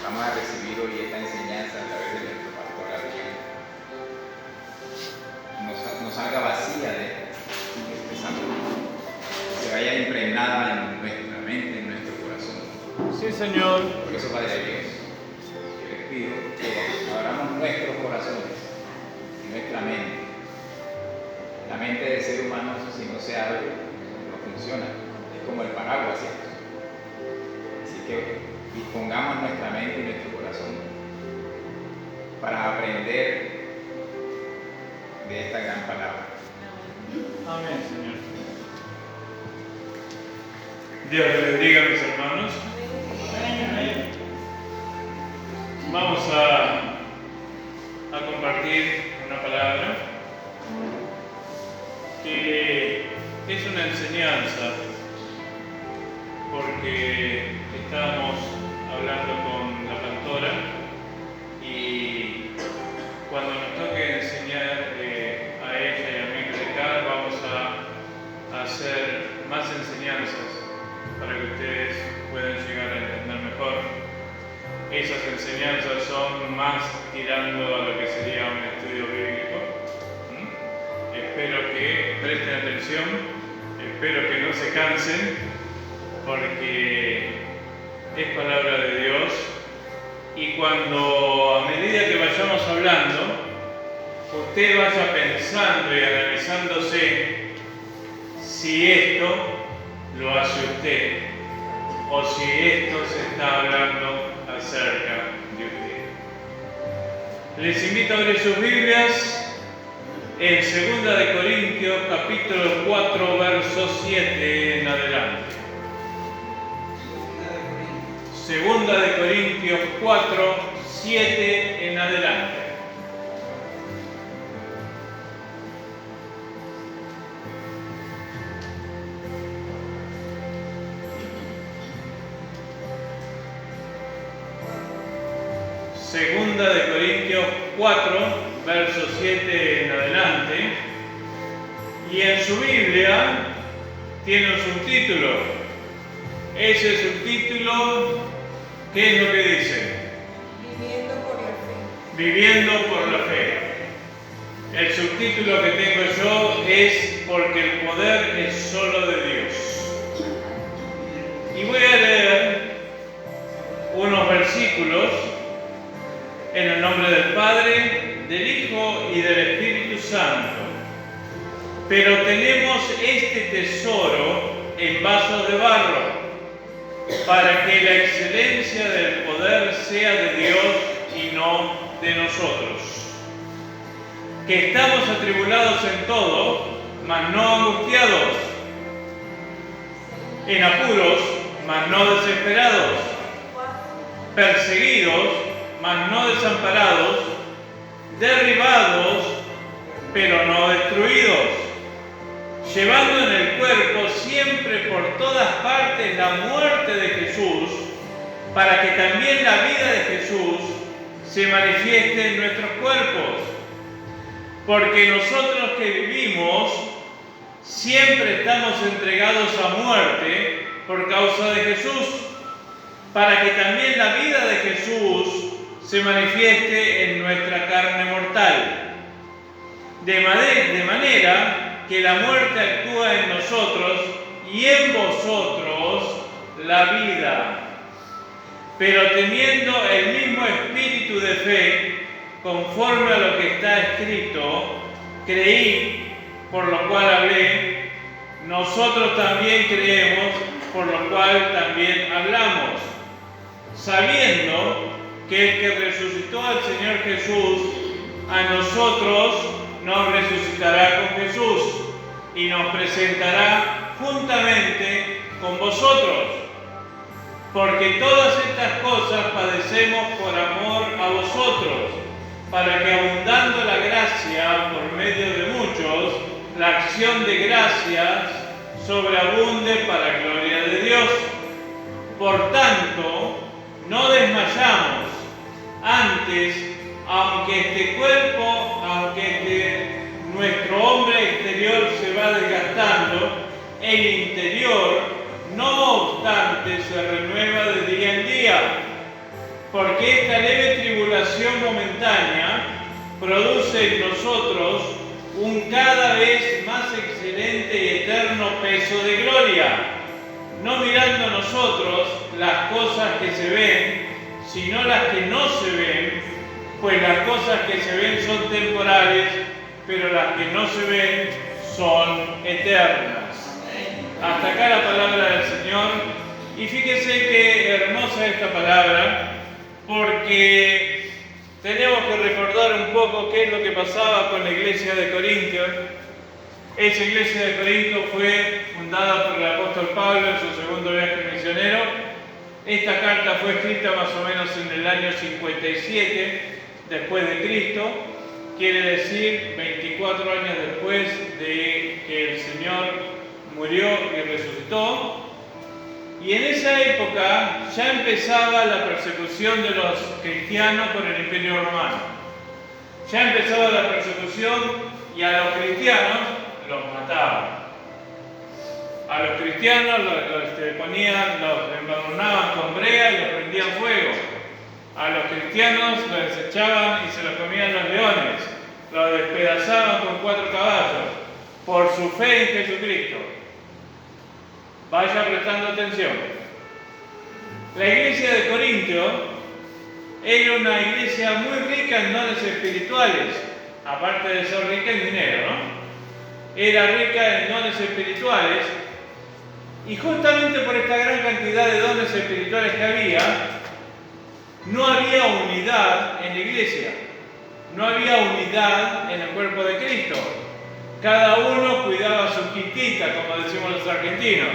vamos a recibir hoy esta enseñanza a través de nuestro pastor Adrián no salga vacía de este salón, que se vaya impregnada en nuestra mente, en nuestro corazón. Sí, Señor. Por eso, Padre Dios, yo les pido que abramos nuestros corazones y nuestra mente. La mente del ser humano, si no se abre, no funciona. Es como el paraguas, ¿cierto? Así que dispongamos nuestra mente y nuestro corazón para aprender de esta gran palabra. Amén, Señor. Dios les bendiga, mis hermanos. Amén. Vamos a compartir una palabra que es una enseñanza, porque estábamos hablando con la pastora y cuando nos toque enseñar a ella y a mí predicar, vamos a hacer más enseñanzas para que ustedes puedan llegar a entender mejor. Esas enseñanzas son más tirando a lo que sería un estudio bíblico. Espero que presten atención, espero que no se cansen, porque es palabra de Dios. Y cuando a medida que vayamos hablando, usted vaya pensando y analizándose si esto lo hace usted o si esto se está hablando acerca de usted. Les invito a abrir sus Biblias en 2 de Corintios capítulo 4 verso 7 en adelante. 2 de Corintios 4, 7 en adelante. Segunda de Corintios 4, verso 7 en adelante. Y en su Biblia tiene un subtítulo. Ese subtítulo, ¿qué es lo que dice? Viviendo por la fe. Viviendo por la fe. El subtítulo que tengo yo es Porque el poder es solo de Dios. Y voy a leer unos versículos en el nombre del Padre, del Hijo y del Espíritu Santo. Pero tenemos este tesoro en vasos de barro, para que la excelencia del poder sea de Dios y no de nosotros. Que estamos atribulados en todo, mas no angustiados, en apuros, mas no desesperados, perseguidos, mas no desamparados, derribados, pero no destruidos, llevando en el cuerpo siempre por todas partes la muerte de Jesús, para que también la vida de Jesús se manifieste en nuestros cuerpos. Porque nosotros que vivimos siempre estamos entregados a muerte por causa de Jesús, para que también la vida de Jesús se manifieste en nuestra carne mortal. De manera que la muerte actúa en nosotros y en vosotros la vida. Pero teniendo el mismo espíritu de fe, conforme a lo que está escrito, creí, por lo cual hablé, nosotros también creemos, por lo cual también hablamos, sabiendo que el que resucitó al Señor Jesús, a nosotros nos resucitará con Jesús y nos presentará juntamente con vosotros. Porque todas estas cosas padecemos por amor a vosotros, para que abundando la gracia por medio de muchos, la acción de gracias sobreabunde para gloria de Dios. Por tanto, no desmayamos, antes, aunque nuestro hombre exterior se va desgastando, el interior, no obstante, se renueva de día en día. porque esta leve tribulación momentánea produce en nosotros un cada vez más excelente y eterno peso de gloria, no mirando nosotros las cosas que se ven, sino las que no se ven, pues las cosas que se ven son temporales, pero las que no se ven son eternas. Hasta acá la palabra del Señor. Y fíjese qué hermosa esta palabra, porque tenemos que recordar un poco qué es lo que pasaba con la iglesia de Corinto. Esa iglesia de Corinto fue fundada por el apóstol Pablo en su segundo viaje misionero. Esta carta fue escrita más o menos en el año 57 después de Cristo, quiere decir 24 años después de que el Señor murió y resucitó. Y en esa época ya empezaba la persecución de los cristianos por el Imperio Romano. Ya empezaba la persecución y a los cristianos los mataban. A los cristianos los embadurnaban con brea y los prendían fuego. A los cristianos los desechaban y se los comían los leones. Los despedazaban con 4 caballos por su fe en Jesucristo. Vaya prestando atención. La iglesia de Corinto era una iglesia muy rica en dones espirituales, aparte de ser rica en dinero, ¿no? Era rica en dones espirituales, y justamente por esta gran cantidad de dones espirituales que había, no había unidad en la iglesia, no había unidad en el cuerpo de Cristo. Cada uno cuidaba su quitita, como decimos los argentinos.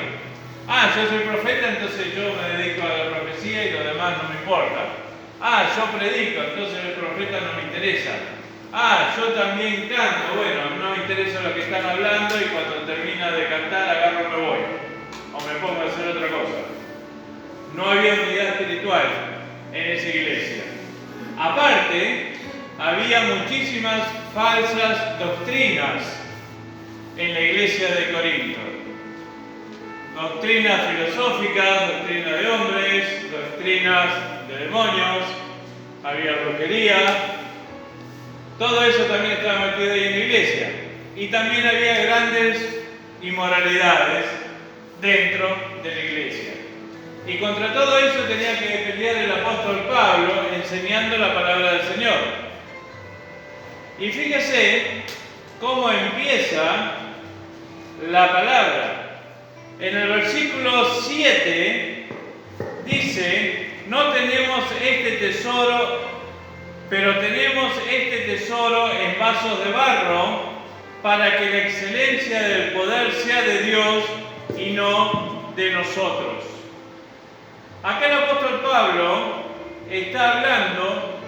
Yo soy profeta, entonces yo me dedico a la profecía y lo demás no me importa. Yo predico, entonces el profeta no me interesa. Yo también canto, bueno, no me interesa lo que están hablando y cuando termina de cantar agarro y me voy. O me pongo a hacer otra cosa. No había unidad espiritual en esa iglesia. Aparte, había muchísimas falsas doctrinas en la iglesia de Corinto. Doctrinas filosóficas, doctrinas de hombres, doctrinas de demonios, había brujería. Todo eso también estaba metido ahí en la iglesia. Y también había grandes inmoralidades dentro de la iglesia. Y contra todo eso tenía que pelear el apóstol Pablo enseñando la palabra del Señor. Y fíjese cómo empieza la palabra. En el versículo 7 dice: no tenemos este tesoro, pero tenemos este tesoro en vasos de barro, para que la excelencia del poder sea de Dios y no de nosotros. Acá el apóstol Pablo está hablando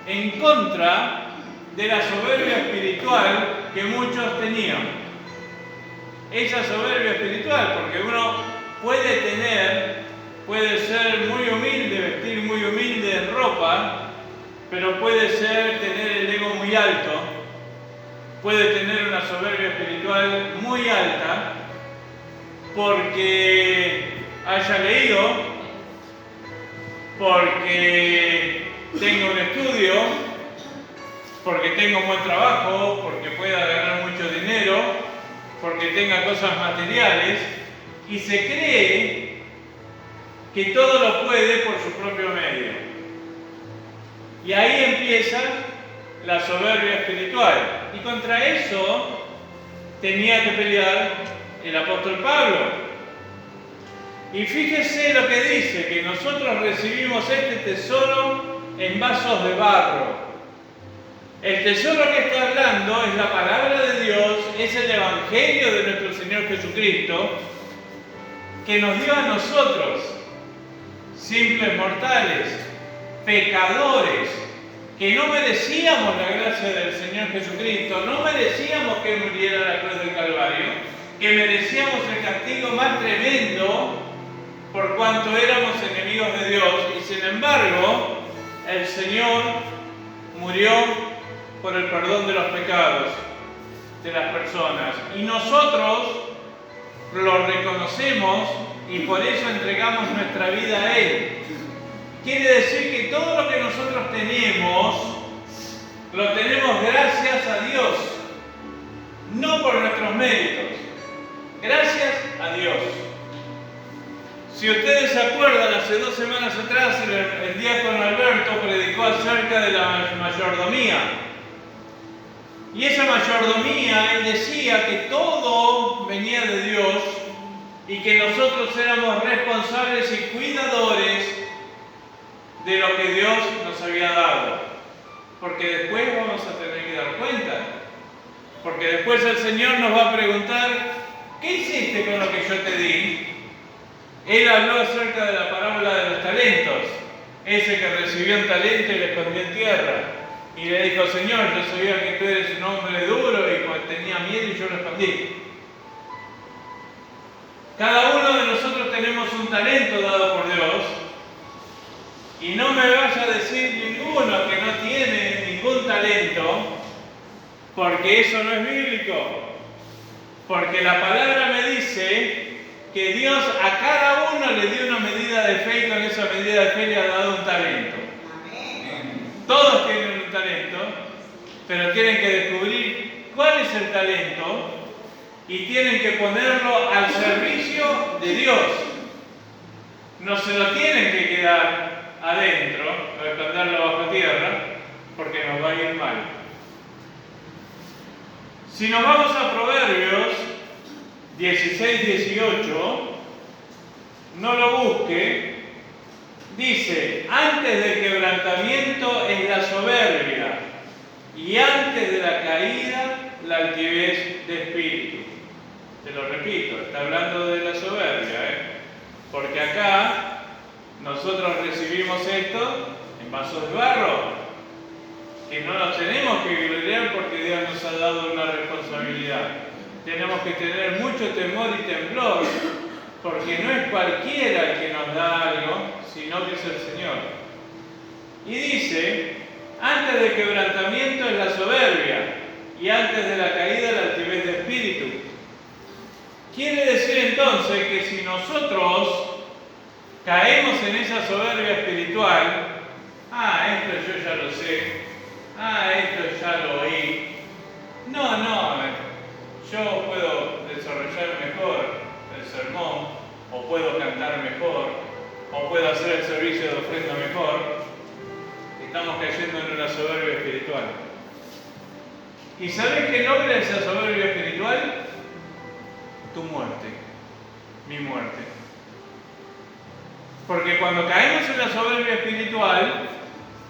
en contra de la soberbia espiritual que muchos tenían. Esa soberbia espiritual, porque uno puede ser muy humilde, vestir muy humilde en ropa, pero puede tener el ego muy alto, puede tener una soberbia espiritual muy alta, porque haya leído, porque tenga un estudio, porque tenga un buen trabajo, porque pueda ganar mucho dinero, porque tenga cosas materiales, y se cree que todo lo puede por su propio medio. Y ahí empieza la soberbia espiritual. Y contra eso tenía que pelear el apóstol Pablo. Y fíjese lo que dice, que nosotros recibimos este tesoro en vasos de barro. El tesoro que está hablando es la palabra de Dios, es el evangelio de nuestro Señor Jesucristo, que nos dio a nosotros, simples mortales, pecadores, que no merecíamos la gracia del Señor Jesucristo, no merecíamos que muriera en la cruz del Calvario, que merecíamos el castigo más tremendo por cuanto éramos enemigos de Dios, y sin embargo, el Señor murió por el perdón de los pecados de las personas. Y nosotros lo reconocemos y por eso entregamos nuestra vida a Él. quiere decir que todo lo que nosotros tenemos, lo tenemos gracias a Dios, no por nuestros méritos, gracias a Dios. Si ustedes se acuerdan, hace 2 semanas atrás el diácono Alberto predicó acerca de la mayordomía. Y esa mayordomía, él decía que todo venía de Dios y que nosotros éramos responsables y cuidadores de lo que Dios nos había dado. Porque después vamos a tener que dar cuenta. Porque después el Señor nos va a preguntar, ¿qué hiciste con lo que yo te di? Él habló acerca de la parábola de los talentos. Ese que recibió un talento y le escondió en tierra. Y le dijo, Señor, yo sabía que tú eres un hombre duro y pues tenía miedo y yo lo escondí. Cada uno de nosotros tenemos un talento dado por Dios. Y no me vaya a decir ninguno que no tiene ningún talento, porque eso no es bíblico. Porque la palabra me dice que Dios a cada uno le dio una medida de fe y con esa medida de fe le ha dado un talento. Todos tienen un talento, pero tienen que descubrir cuál es el talento y tienen que ponerlo al servicio de Dios. No se lo tienen que quedar adentro, o esconderlo bajo tierra, porque nos va a ir mal. Si nos vamos a Proverbios 16-18, no lo busque. Dice, antes del quebrantamiento es la soberbia y antes de la caída la altivez de espíritu. Te lo repito, está hablando de la soberbia, porque acá nosotros recibimos esto en vasos de barro, que no nos tenemos que gloriar porque Dios nos ha dado una responsabilidad. Tenemos que tener mucho temor y temblor, porque no es cualquiera el que nos da algo, sino que es el Señor. Y dice, antes del quebrantamiento es la soberbia, y antes de la caída la altivez de espíritu. Quiere decir entonces que si nosotros caemos en esa soberbia espiritual, esto yo ya lo sé, esto ya lo oí, yo puedo desarrollar mejor el sermón, o puedo cantar mejor, o puedo hacer el servicio de ofrenda mejor, estamos cayendo en una soberbia espiritual. ¿Y sabes qué logra esa soberbia espiritual? Tu muerte, mi muerte. Porque cuando caemos en la soberbia espiritual,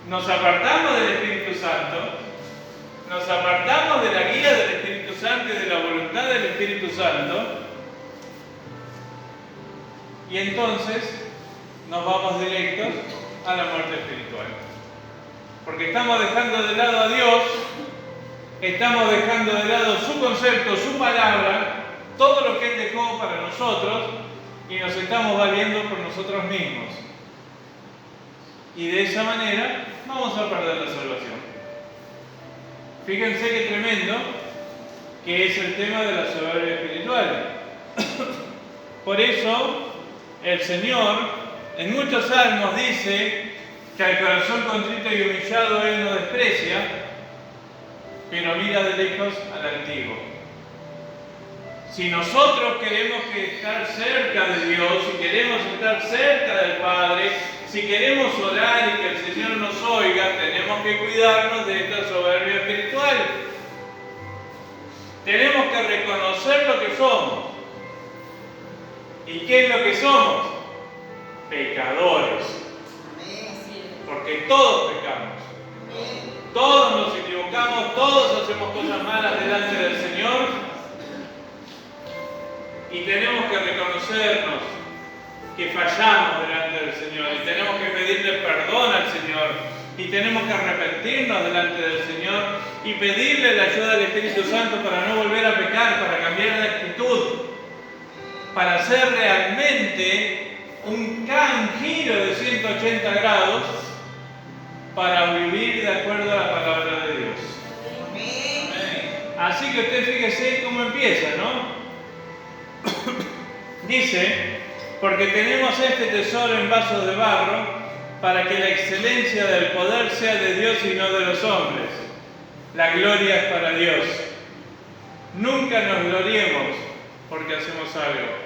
nos apartamos del Espíritu Santo, nos apartamos de la guía del Espíritu Santo y de la voluntad del Espíritu Santo, y entonces nos vamos directos a la muerte espiritual. Porque estamos dejando de lado a Dios, estamos dejando de lado su concepto, su palabra, todo lo que Él dejó para nosotros, y nos estamos valiendo por nosotros mismos. Y de esa manera vamos a perder la salvación. Fíjense qué tremendo que es el tema de la soberbia espiritual. Por eso el Señor en muchos salmos dice que al corazón contrito y humillado Él no desprecia, pero mira de lejos al altivo. Si nosotros queremos estar cerca de Dios, si queremos estar cerca del Padre, si queremos orar y que el Señor nos oiga, tenemos que cuidarnos de esta soberbia espiritual. Tenemos que reconocer lo que somos. ¿Y qué es lo que somos? Pecadores. Porque todos pecamos. Todos nos equivocamos, todos hacemos cosas malas delante del Señor. Y tenemos que reconocernos que fallamos delante del Señor y tenemos que pedirle perdón al Señor y tenemos que arrepentirnos delante del Señor y pedirle la ayuda del Espíritu Santo para no volver a pecar, para cambiar de actitud, para hacer realmente un giro de 180 grados para vivir de acuerdo a la palabra de Dios. Amén. Así que usted fíjese cómo empieza, ¿no? Dice, porque tenemos este tesoro en vasos de barro para que la excelencia del poder sea de Dios y no de los hombres. La gloria es para Dios. Nunca nos gloriemos porque hacemos algo.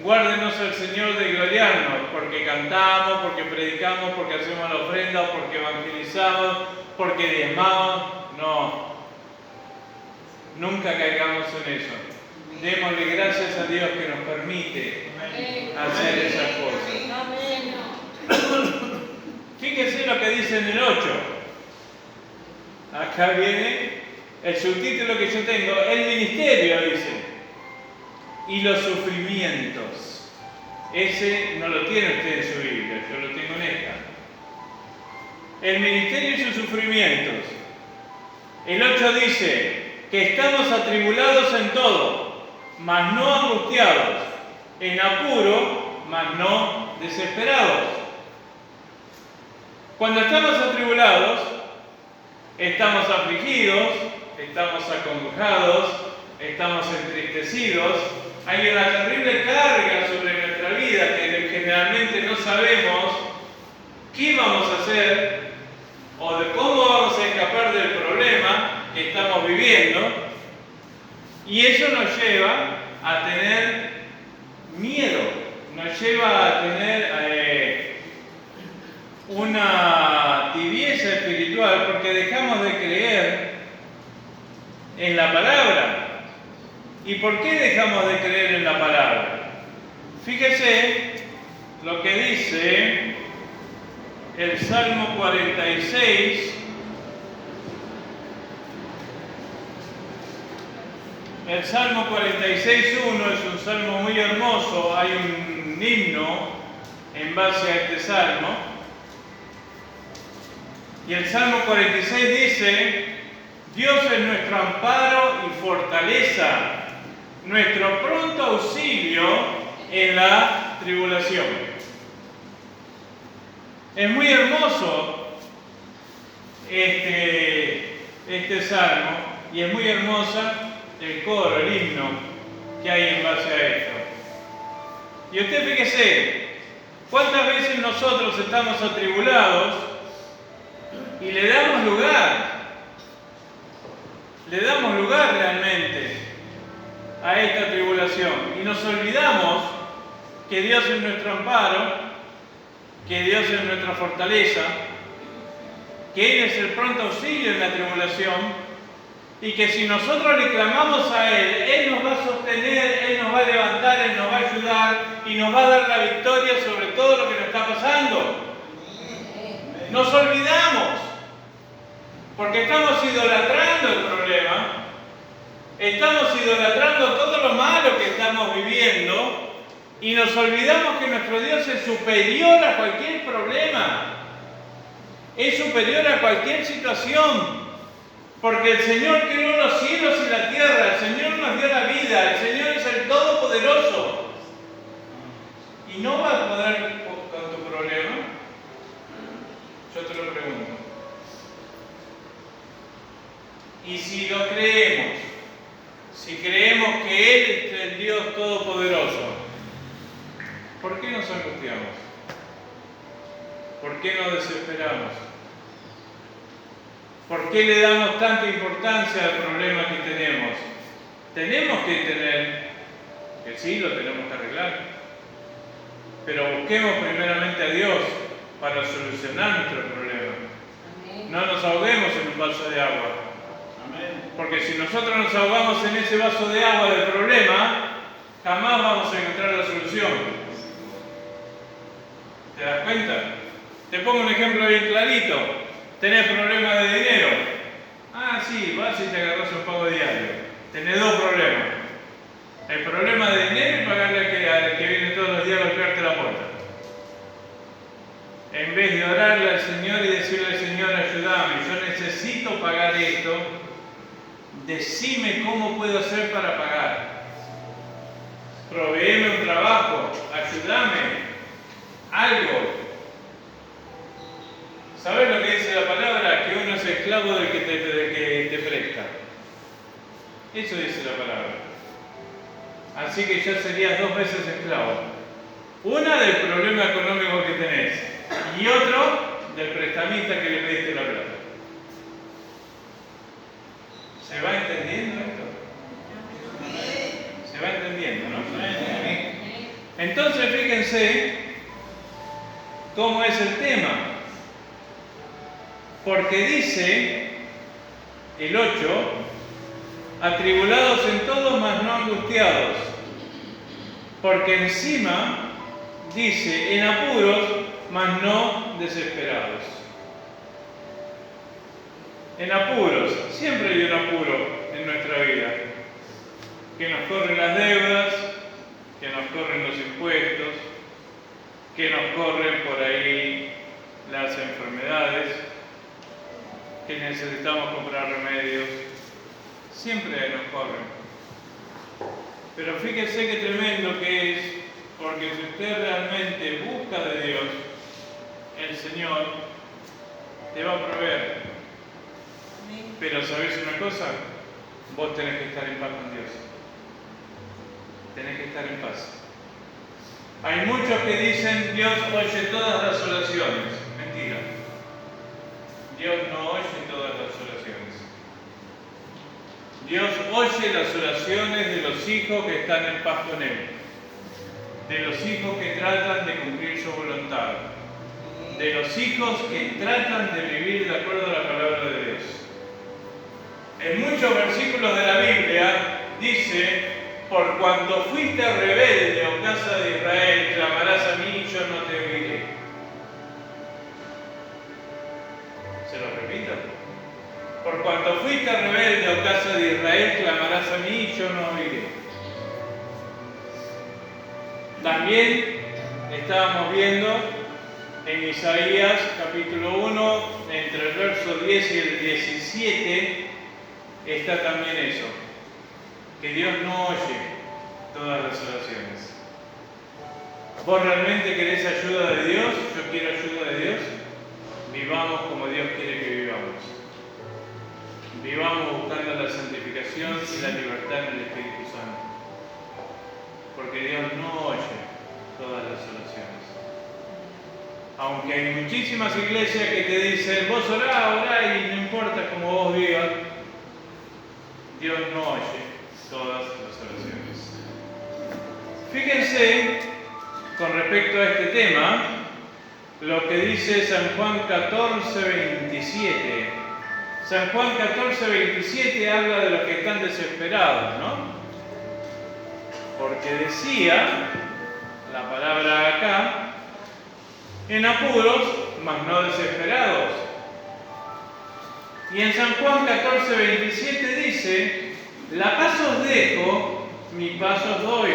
Guárdenos el Señor de gloriarnos porque cantamos, porque predicamos, porque hacemos la ofrenda, porque evangelizamos, porque diezmamos. No. Nunca caigamos en eso. Démosle gracias a Dios que nos permite hacer esas cosas. Fíjense lo que dice en el 8. Acá viene el subtítulo que yo tengo. El ministerio, dice. Y los sufrimientos. Ese no lo tiene usted en su Biblia, yo lo tengo en esta. El ministerio y sus sufrimientos. El 8 dice que estamos atribulados en todo, mas no angustiados, en apuro, mas no desesperados. Cuando estamos atribulados, estamos afligidos, estamos acongojados, estamos entristecidos. Hay una terrible carga sobre nuestra vida que generalmente no sabemos qué vamos a hacer o de cómo vamos a escapar del problema que estamos viviendo, y eso nos lleva a tener miedo, nos lleva a tener una tibieza espiritual porque dejamos de creer en la palabra. ¿Y por qué dejamos de creer en la palabra? Fíjese lo que dice el Salmo 46. El Salmo 46.1 es un salmo muy hermoso. Hay un himno en base a este salmo. Y el Salmo 46 dice: Dios es nuestro amparo y fortaleza, nuestro pronto auxilio en la tribulación. Es muy hermoso este salmo, y es muy hermosa el coro, el himno que hay en base a esto. Y usted fíjese, ¿cuántas veces nosotros estamos atribulados y le damos lugar realmente a esta tribulación? Y nos olvidamos que Dios es nuestro amparo, que Dios es nuestra fortaleza, que Él es el pronto auxilio en la tribulación, y que si nosotros le clamamos a Él, Él nos va a sostener, Él nos va a levantar, Él nos va a ayudar y nos va a dar la victoria sobre todo lo que nos está pasando. Nos olvidamos, porque estamos idolatrando el problema, estamos idolatrando todo lo malo que estamos viviendo, y nos olvidamos que nuestro Dios es superior a cualquier problema, es superior a cualquier situación. Porque el Señor creó los cielos y la tierra, el Señor nos dio la vida, el Señor es el Todopoderoso. ¿Y no va a poder con tu problema? Yo te lo pregunto. Y si lo creemos, si creemos que Él es el Dios Todopoderoso, ¿por qué nos angustiamos? ¿Por qué nos desesperamos? ¿Por qué le damos tanta importancia al problema que tenemos? Tenemos que entender que sí, lo tenemos que arreglar, pero busquemos primeramente a Dios para solucionar nuestro problema. Amén. No nos ahoguemos en un vaso de agua. Amén. Porque si nosotros nos ahogamos en ese vaso de agua del problema, jamás vamos a encontrar la solución. ¿Te das cuenta? Te pongo un ejemplo bien clarito. ¿Tenés problemas de dinero? Ah, sí, vas y te agarras un pago diario. Tenés dos problemas. El problema de dinero y pagarle al que viene todos los días a golpearte la puerta. En vez de orarle al Señor y decirle al Señor, ayúdame, yo necesito pagar esto, decime cómo puedo hacer para pagar. Provéeme un trabajo, ayúdame, algo. ¿Sabes lo que dice la palabra? Que uno es esclavo del que te presta. Eso dice la palabra. Así que ya serías dos veces esclavo. Una del problema económico que tenés. y otro del prestamista que le pediste la plata. ¿Se va entendiendo esto? Se va entendiendo, ¿no? Entonces fíjense cómo es el tema. Porque dice el 8, atribulados en todo, mas no angustiados. Porque encima dice, en apuros, mas no desesperados. En apuros, siempre hay un apuro en nuestra vida. Que nos corren las deudas, que nos corren los impuestos, que nos corren por ahí las enfermedades, que necesitamos comprar remedios. Siempre nos corren. Pero fíjese qué tremendo que es, porque si usted realmente busca de Dios, el Señor te va a proveer. Pero ¿sabéis una cosa? Vos tenés que estar en paz con Dios. Tenés que estar en paz. Hay muchos que dicen, Dios oye todas las oraciones. Mentira. Dios no oye todas las oraciones. Dios oye las oraciones de los hijos que están en paz con Él. De los hijos que tratan de cumplir su voluntad. De los hijos que tratan de vivir de acuerdo a la palabra de Dios. En muchos versículos de la Biblia dice, por cuanto fuiste rebelde, oh casa de Israel, clamarás a mí y yo no te oiré. Se lo repito. Por cuanto fuiste rebelde, oh casa de Israel, clamarás a mí y yo no oiré. También estábamos viendo en Isaías capítulo 1, entre el verso 10 y el 17, está también eso, que Dios no oye todas las oraciones. ¿Vos realmente querés ayuda de Dios? ¿Yo quiero ayuda de Dios? Vivamos como Dios quiere que vivamos. Vivamos buscando la santificación y la libertad en el Espíritu Santo. Porque Dios no oye todas las oraciones. Aunque hay muchísimas iglesias que te dicen, vos orá y no importa cómo vos vivas, Dios no oye todas las oraciones. Fíjense, con respecto a este tema, lo que dice San Juan 14:27. San Juan 14:27 habla de los que están desesperados, ¿no? Porque decía, la palabra acá, en apuros, mas no desesperados. Y en San Juan 14:27 dice, la paz os dejo, mi paz os doy.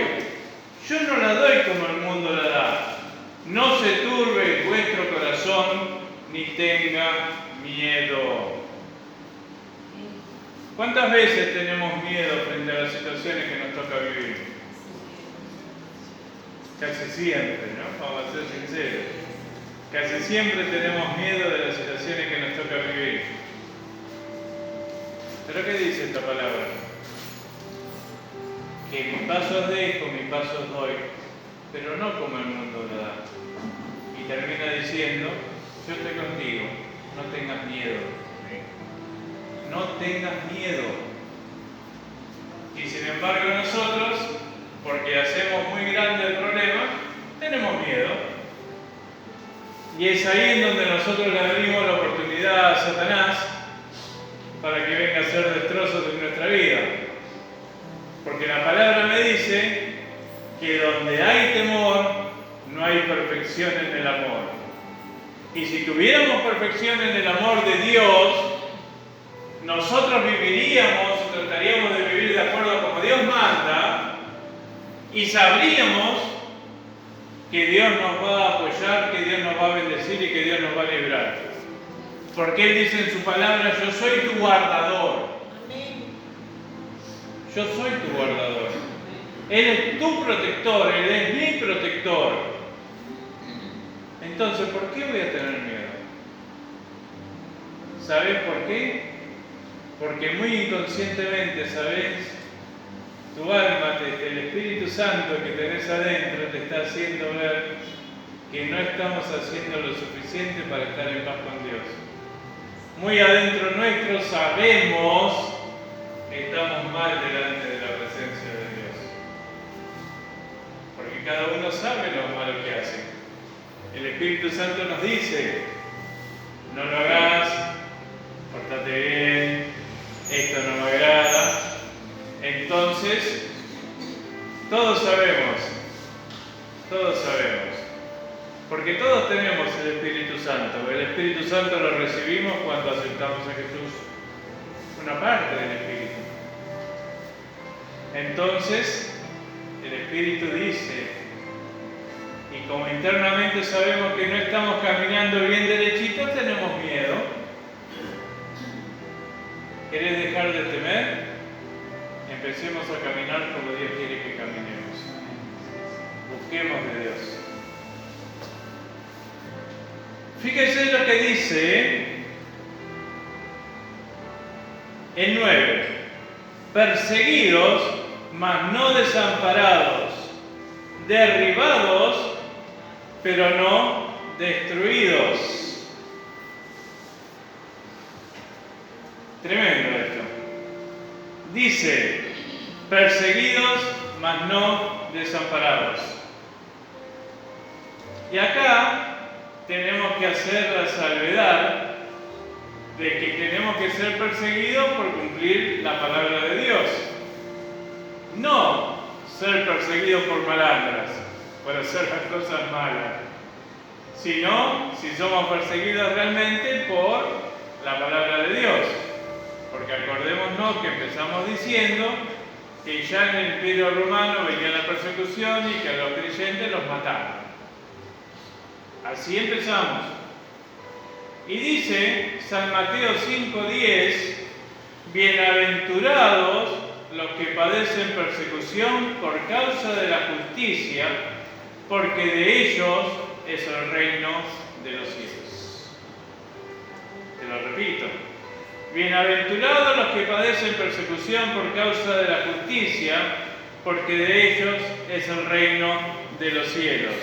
Yo no la doy como el mundo la da. No se turbe vuestro corazón, ni tenga miedo. ¿Cuántas veces tenemos miedo frente a las situaciones que nos toca vivir? Casi siempre, ¿no? Vamos a ser sinceros. Casi siempre tenemos miedo de las situaciones que nos toca vivir. ¿Pero qué dice esta palabra? Que mi paso os dejo, mi paso os doy, pero no como el mundo lo da. Y termina diciendo, yo estoy contigo, no tengas miedo. No tengas miedo. Y sin embargo nosotros, porque hacemos muy grande el problema, tenemos miedo. Y es ahí en donde nosotros le abrimos la oportunidad a Satanás para que venga a hacer destrozos en nuestra vida. Porque la palabra me dice que donde hay temor, no hay perfección en el amor. Y si tuviéramos perfección en el amor de Dios, nosotros viviríamos, trataríamos de vivir de acuerdo a como Dios manda, y sabríamos que Dios nos va a apoyar, que Dios nos va a bendecir y que Dios nos va a librar. Porque Él dice en su palabra, yo soy tu guardador. Yo soy tu guardador. Él es tu protector, Él es mi protector. Entonces, ¿por qué voy a tener miedo? ¿Sabes por qué? Porque muy inconscientemente, ¿sabes? Tu alma, el Espíritu Santo que tenés adentro te está haciendo ver que no estamos haciendo lo suficiente para estar en paz con Dios. Muy adentro nuestro sabemos que estamos mal delante de la presencia de Dios. Porque cada uno sabe lo malo que hace. El Espíritu Santo nos dice, no lo hagas, pórtate bien, esto no me agrada. Entonces, todos sabemos, porque todos tenemos el Espíritu Santo. El Espíritu Santo lo recibimos cuando aceptamos a Jesús, una parte del Espíritu. Entonces, el Espíritu dice, y como internamente sabemos que no estamos caminando bien derechito, tenemos miedo. ¿Querés dejar de temer? Empecemos a caminar como Dios quiere que caminemos. Busquemos de Dios. Fíjense lo que dice el 9. Perseguidos, mas no desamparados. Derribados, pero no destruidos. Tremendo esto. Dice, perseguidos, mas no desamparados. Y acá tenemos que hacer la salvedad de que tenemos que ser perseguidos por cumplir la palabra de Dios. No ser perseguidos por malandras, por hacer las cosas malas, sino si somos perseguidos realmente por la palabra de Dios. Porque acordémonos que empezamos diciendo que ya en el Imperio Romano venía la persecución y que a los creyentes los mataban. Así empezamos. Y dice San Mateo 5:10, bienaventurados los que padecen persecución por causa de la justicia, porque de ellos es el reino de los cielos. Te lo repito. Bienaventurados los que padecen persecución por causa de la justicia, porque de ellos es el reino de los cielos.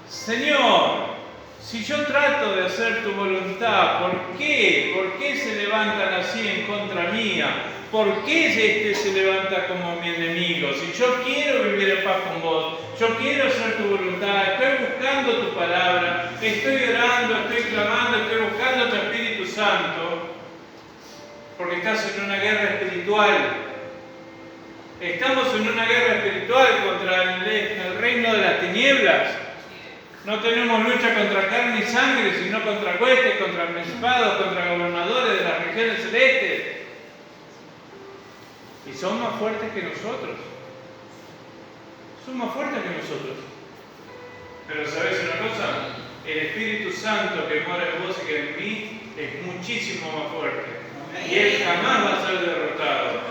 Señor, si yo trato de hacer tu voluntad, ¿por qué? ¿Por qué se levantan así en contra mía? ¿Por qué este se levanta como mi enemigo? Si yo quiero vivir en paz con vos, yo quiero hacer tu voluntad, estoy buscando tu palabra, estoy orando, estoy clamando, estoy buscando tu Espíritu Santo, porque estás en una guerra espiritual. Estamos en una guerra espiritual contra el reino de las tinieblas. No tenemos lucha contra carne y sangre, sino contra huestes, contra principados, contra gobernadores de las regiones celestes. Y son más fuertes que nosotros. Son más fuertes que nosotros. Pero ¿sabes una cosa? El Espíritu Santo que mora en vos y que en mí es muchísimo más fuerte. Y Él jamás va a ser derrotado.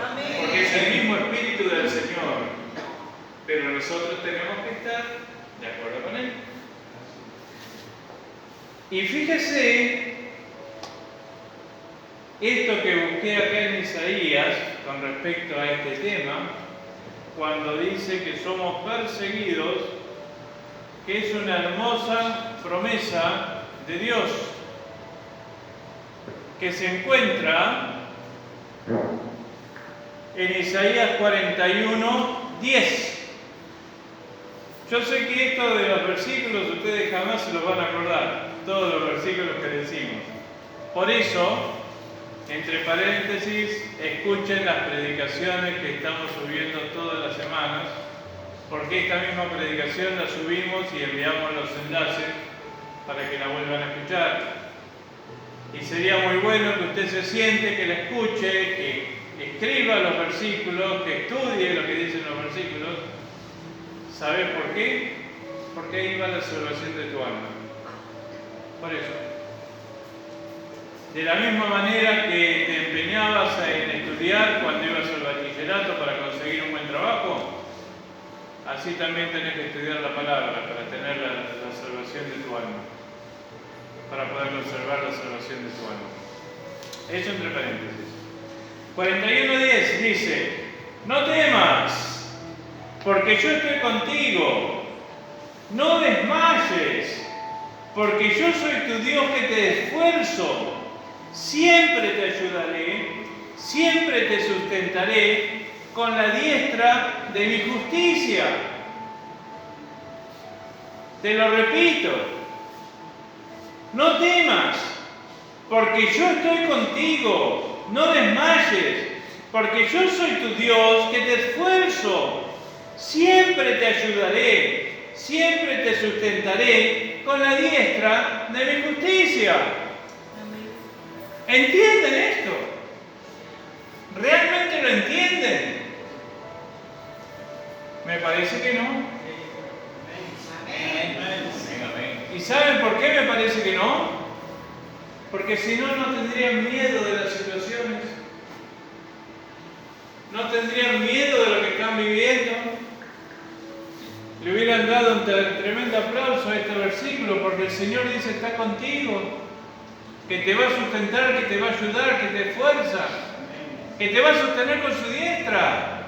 Porque es el mismo Espíritu del Señor. Pero nosotros tenemos que estar de acuerdo con Él. Y fíjese esto que busqué acá en Isaías con respecto a este tema, cuando dice que somos perseguidos, que es una hermosa promesa de Dios, que se encuentra en Isaías 41:10. Yo sé que esto de los versículos ustedes jamás se los van a acordar, todos los versículos que decimos. Por eso, entre paréntesis, escuchen las predicaciones que estamos subiendo todas las semanas, porque esta misma predicación la subimos y enviamos los enlaces para que la vuelvan a escuchar. Y sería muy bueno que usted se siente, que la escuche, que escriba los versículos, que estudie lo que dicen los versículos. ¿Sabes por qué? Porque ahí va la salvación de tu alma. Por eso. De la misma manera que te empeñabas en estudiar cuando ibas al bachillerato para conseguir un buen trabajo, así también tenés que estudiar la palabra para tener la salvación de tu alma, para poder conservar la salvación de tu alma. Eso entre paréntesis. 41:10 dice, no temas, porque yo estoy contigo. no desmayes, porque yo soy tu Dios que te esfuerzo. Siempre te ayudaré, siempre te sustentaré con la diestra de mi justicia. Te lo repito, no temas, porque yo estoy contigo. No desmayes, porque yo soy tu Dios que te esfuerzo. Siempre te ayudaré, siempre te sustentaré con la diestra de mi justicia. ¿Entienden esto? ¿Realmente lo entienden? Me parece que no. ¿Y saben por qué me parece que no? Porque si no, no tendrían miedo de las situaciones. No tendrían miedo de lo que están viviendo. Le hubieran dado un tremendo aplauso a este versículo, porque el Señor dice: está contigo, que te va a sustentar, que te va a ayudar, que te esfuerza, que te va a sostener con su diestra.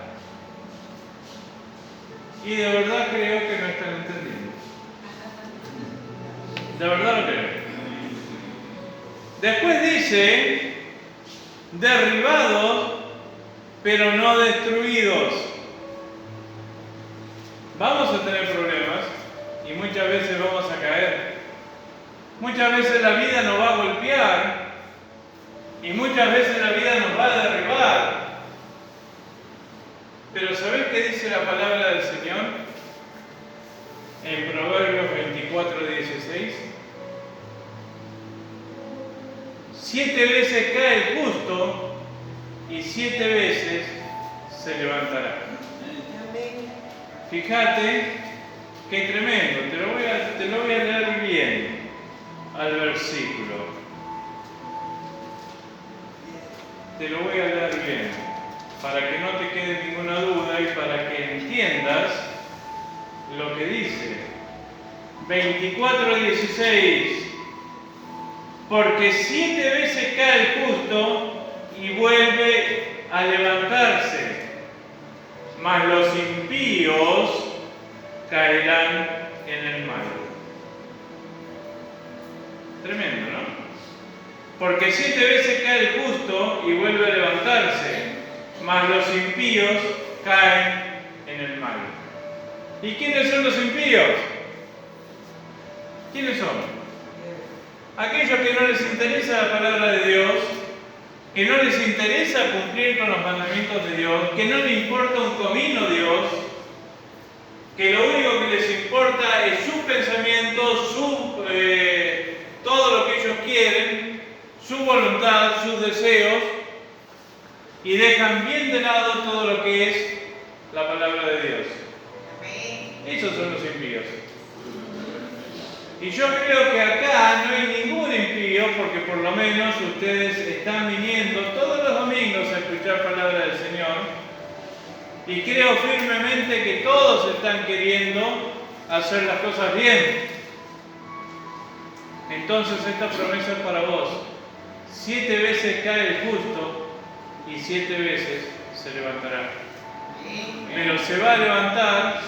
Y de verdad creo que no están entendiendo. De verdad lo creo. Después dice: derribados, pero no destruidos. Vamos a tener problemas y muchas veces vamos a caer. Muchas veces la vida nos va a golpear y muchas veces la vida nos va a derribar. Pero ¿sabés qué dice la palabra del Señor? En Proverbios 24:16. 7 veces cae el justo y 7 veces se levantará. Fíjate qué tremendo. Te lo voy a leer bien al versículo. Te lo voy a leer bien para que no te quede ninguna duda y para que entiendas lo que dice. 24:16. Porque 7 veces cae el justo y vuelve a levantarse, mas los impíos caerán en el mal. Tremendo, ¿no? Porque 7 veces cae el justo y vuelve a levantarse, mas los impíos caen en el mal. ¿Y quiénes son los impíos? ¿Quiénes son? Aquellos que no les interesa la palabra de Dios, que no les interesa cumplir con los mandamientos de Dios, que no les importa un comino Dios, que lo único que les importa es su pensamiento, todo lo que ellos quieren, su voluntad, sus deseos, y dejan bien de lado todo lo que es la palabra de Dios. Esos son los impíos. Y yo creo que acá no hay ningún impío, porque por lo menos ustedes están viniendo todos los domingos a escuchar palabra del Señor. Y creo firmemente que todos están queriendo hacer las cosas bien. Entonces esta promesa es para vos. 7 veces cae el justo y 7 veces se levantará. Pero se va a levantar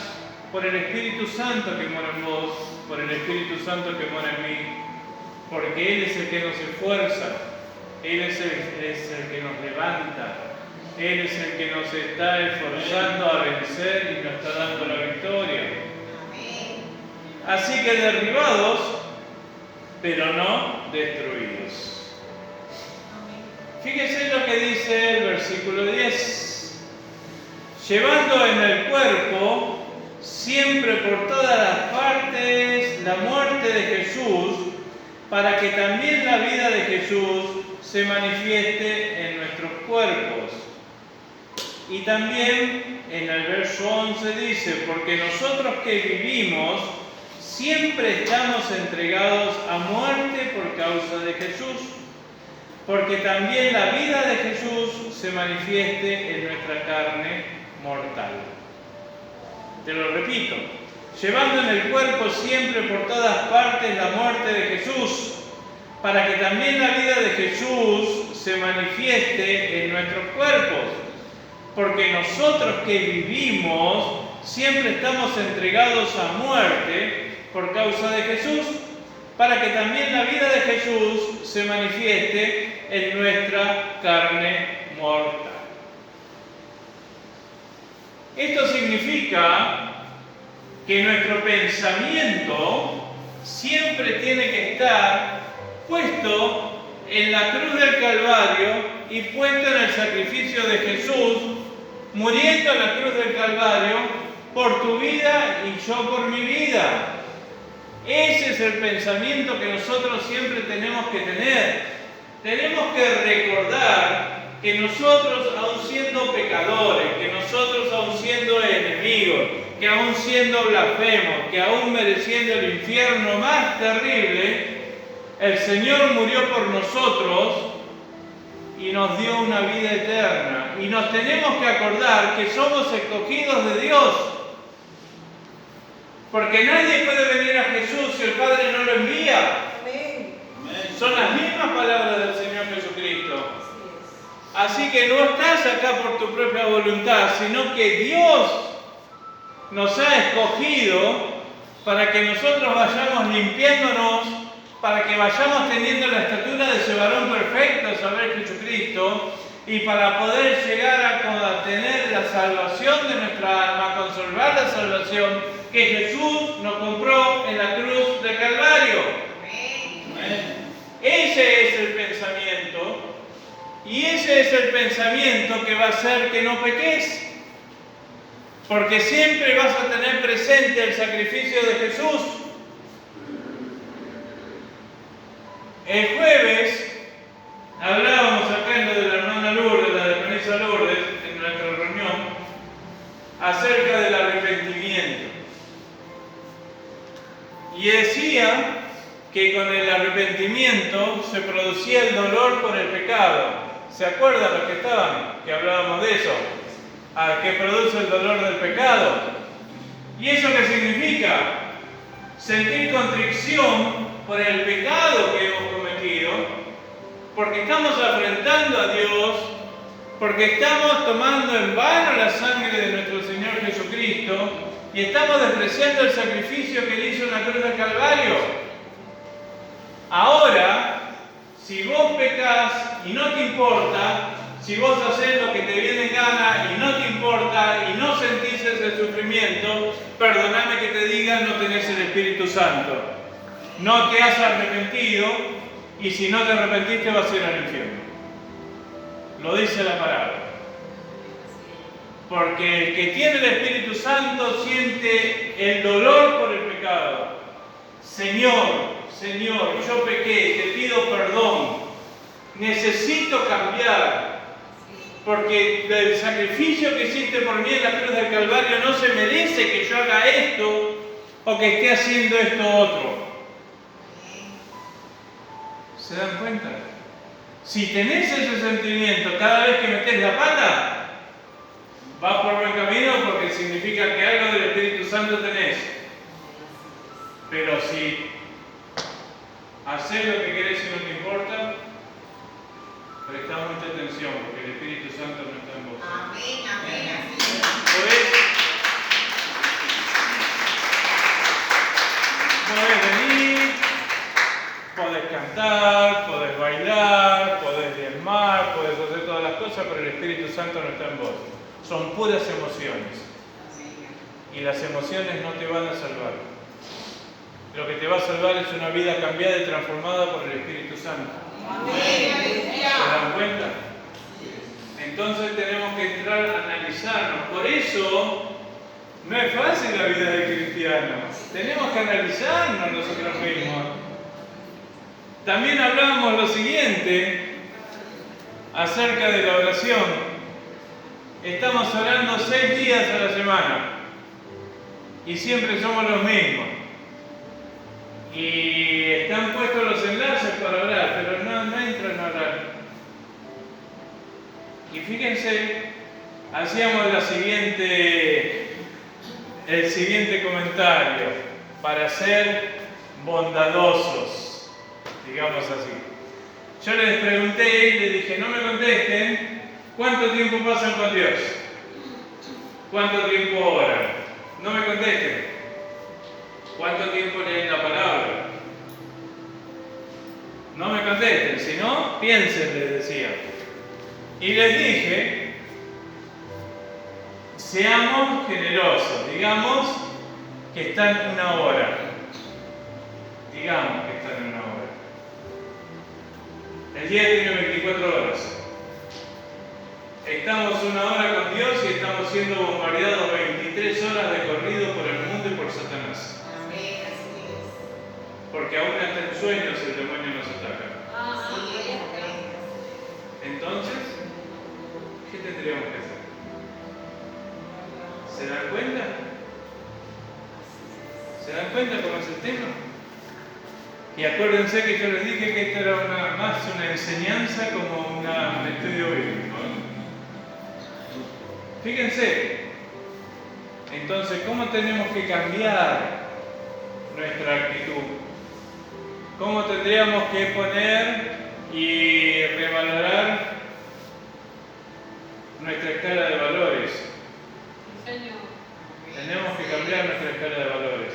por el Espíritu Santo que mora en vos, por el Espíritu Santo que mora en mí, porque Él es el que nos esfuerza, Él es el que nos levanta, Él es el que nos está esforzando a vencer y nos está dando la victoria. Así que derribados, pero no destruidos. Fíjese lo que dice el versículo 10. Llevando en el cuerpo siempre por todas las partes la muerte de Jesús, para que también la vida de Jesús se manifieste en nuestros cuerpos. Y también en el verso 11 dice: porque nosotros que vivimos siempre estamos entregados a muerte por causa de Jesús, porque también la vida de Jesús se manifieste en nuestra carne mortal. Te lo repito: llevando en el cuerpo siempre por todas partes la muerte de Jesús, para que también la vida de Jesús se manifieste en nuestros cuerpos. Porque nosotros que vivimos siempre estamos entregados a muerte por causa de Jesús, para que también la vida de Jesús se manifieste en nuestra carne mortal. Esto significa que nuestro pensamiento siempre tiene que estar puesto en la cruz del Calvario y puesto en el sacrificio de Jesús, muriendo en la cruz del Calvario por tu vida y yo por mi vida. Ese es el pensamiento que nosotros siempre tenemos que tener. Tenemos que recordar que nosotros, aun siendo pecadores, que nosotros, aun siendo enemigos, que aun siendo blasfemos, que aun mereciendo el infierno más terrible, el Señor murió por nosotros y nos dio una vida eterna. Y nos tenemos que acordar que somos escogidos de Dios. Porque nadie puede venir a Jesús si el Padre no lo envía. Amén. Son las mismas palabras del Señor Jesucristo. Así que no estás acá por tu propia voluntad, sino que Dios nos ha escogido para que nosotros vayamos limpiándonos, para que vayamos teniendo la estatura de ese varón perfecto, saber Jesucristo, y para poder llegar a tener la salvación de nuestra alma, conservar la salvación que Jesús nos compró en la cruz del Calvario. Ese es el pensamiento, y ese es el pensamiento que va a hacer que no peques, porque siempre vas a tener presente el sacrificio de Jesús. El jueves hablábamos acá en lo de la hermana Lourdes, la de Teresa Lourdes, en nuestra reunión, acerca del arrepentimiento. Y decía que con el arrepentimiento se producía el dolor por el pecado. ¿Se acuerdan los que estaban? Que hablábamos de eso. ¿Qué produce el dolor del pecado? ¿Y eso qué significa? Sentir contrición por el pecado que hemos cometido, porque estamos afrentando a Dios, porque estamos tomando en vano la sangre de nuestro Señor Jesucristo y estamos despreciando el sacrificio que Él hizo en la cruz del Calvario. Ahora, si vos pecás y no te importa, si vos haces lo que te viene en gana y no te importa y no sentís ese sufrimiento, perdóname que te diga, no tenés el Espíritu Santo. No te has arrepentido y si no te arrepentiste vas a ir al infierno. Lo dice la palabra. Porque el que tiene el Espíritu Santo siente el dolor por el pecado. Señor, Señor, yo pequé, te pido perdón. Necesito cambiar. Porque el sacrificio que hiciste por mí en la cruz del Calvario no se merece que yo haga esto o que esté haciendo esto otro. ¿Se dan cuenta? Si tenés ese sentimiento cada vez que metés la pata, vas por buen camino porque significa que algo del Espíritu Santo tenés. Pero si haces lo que querés y no te importa, prestá mucha atención porque el Espíritu Santo no está en vos. Amén, amén. Podés venir, podés cantar, podés bailar, podés diezmar, podés hacer todas las cosas, pero el Espíritu Santo no está en vos. Son puras emociones. Y las emociones no te van a salvar. Lo que te va a salvar es una vida cambiada y transformada por el Espíritu Santo. ¿Se dan cuenta? Entonces tenemos que entrar a analizarnos. Por eso no es fácil la vida del cristiano. Tenemos que analizarnos nosotros mismos. También hablábamos lo siguiente acerca de la oración. Estamos orando 6 días a la semana y siempre somos los mismos. Y están puestos los enlaces para orar, pero no entran a orar. Y fíjense, hacíamos el siguiente comentario, para ser bondadosos, digamos así. Yo les pregunté y les dije, no me contesten, ¿cuánto tiempo pasan con Dios? ¿Cuánto tiempo oran? No me contesten. ¿Cuánto tiempo leen la palabra? No me contesten, si no, piensen, les decía. Y les dije, seamos generosos, digamos que están una hora. Digamos que están una hora. El día tiene 24 horas. Estamos una hora con Dios y estamos siendo bombardeados 23 horas de corrido por el mundo y por Satanás. Amén, así es. Porque aún hasta en sueños el demonio nos ataca. Así es. Entonces, ¿qué tendríamos que hacer? ¿Se dan cuenta? ¿Se dan cuenta cómo es el tema? Y acuérdense que yo les dije que esto era más una enseñanza como un estudio bíblico. Fíjense, entonces, ¿cómo tenemos que cambiar nuestra actitud? ¿Cómo tendríamos que poner y revalorar nuestra escala de valores? Tenemos que cambiar nuestra escala de valores.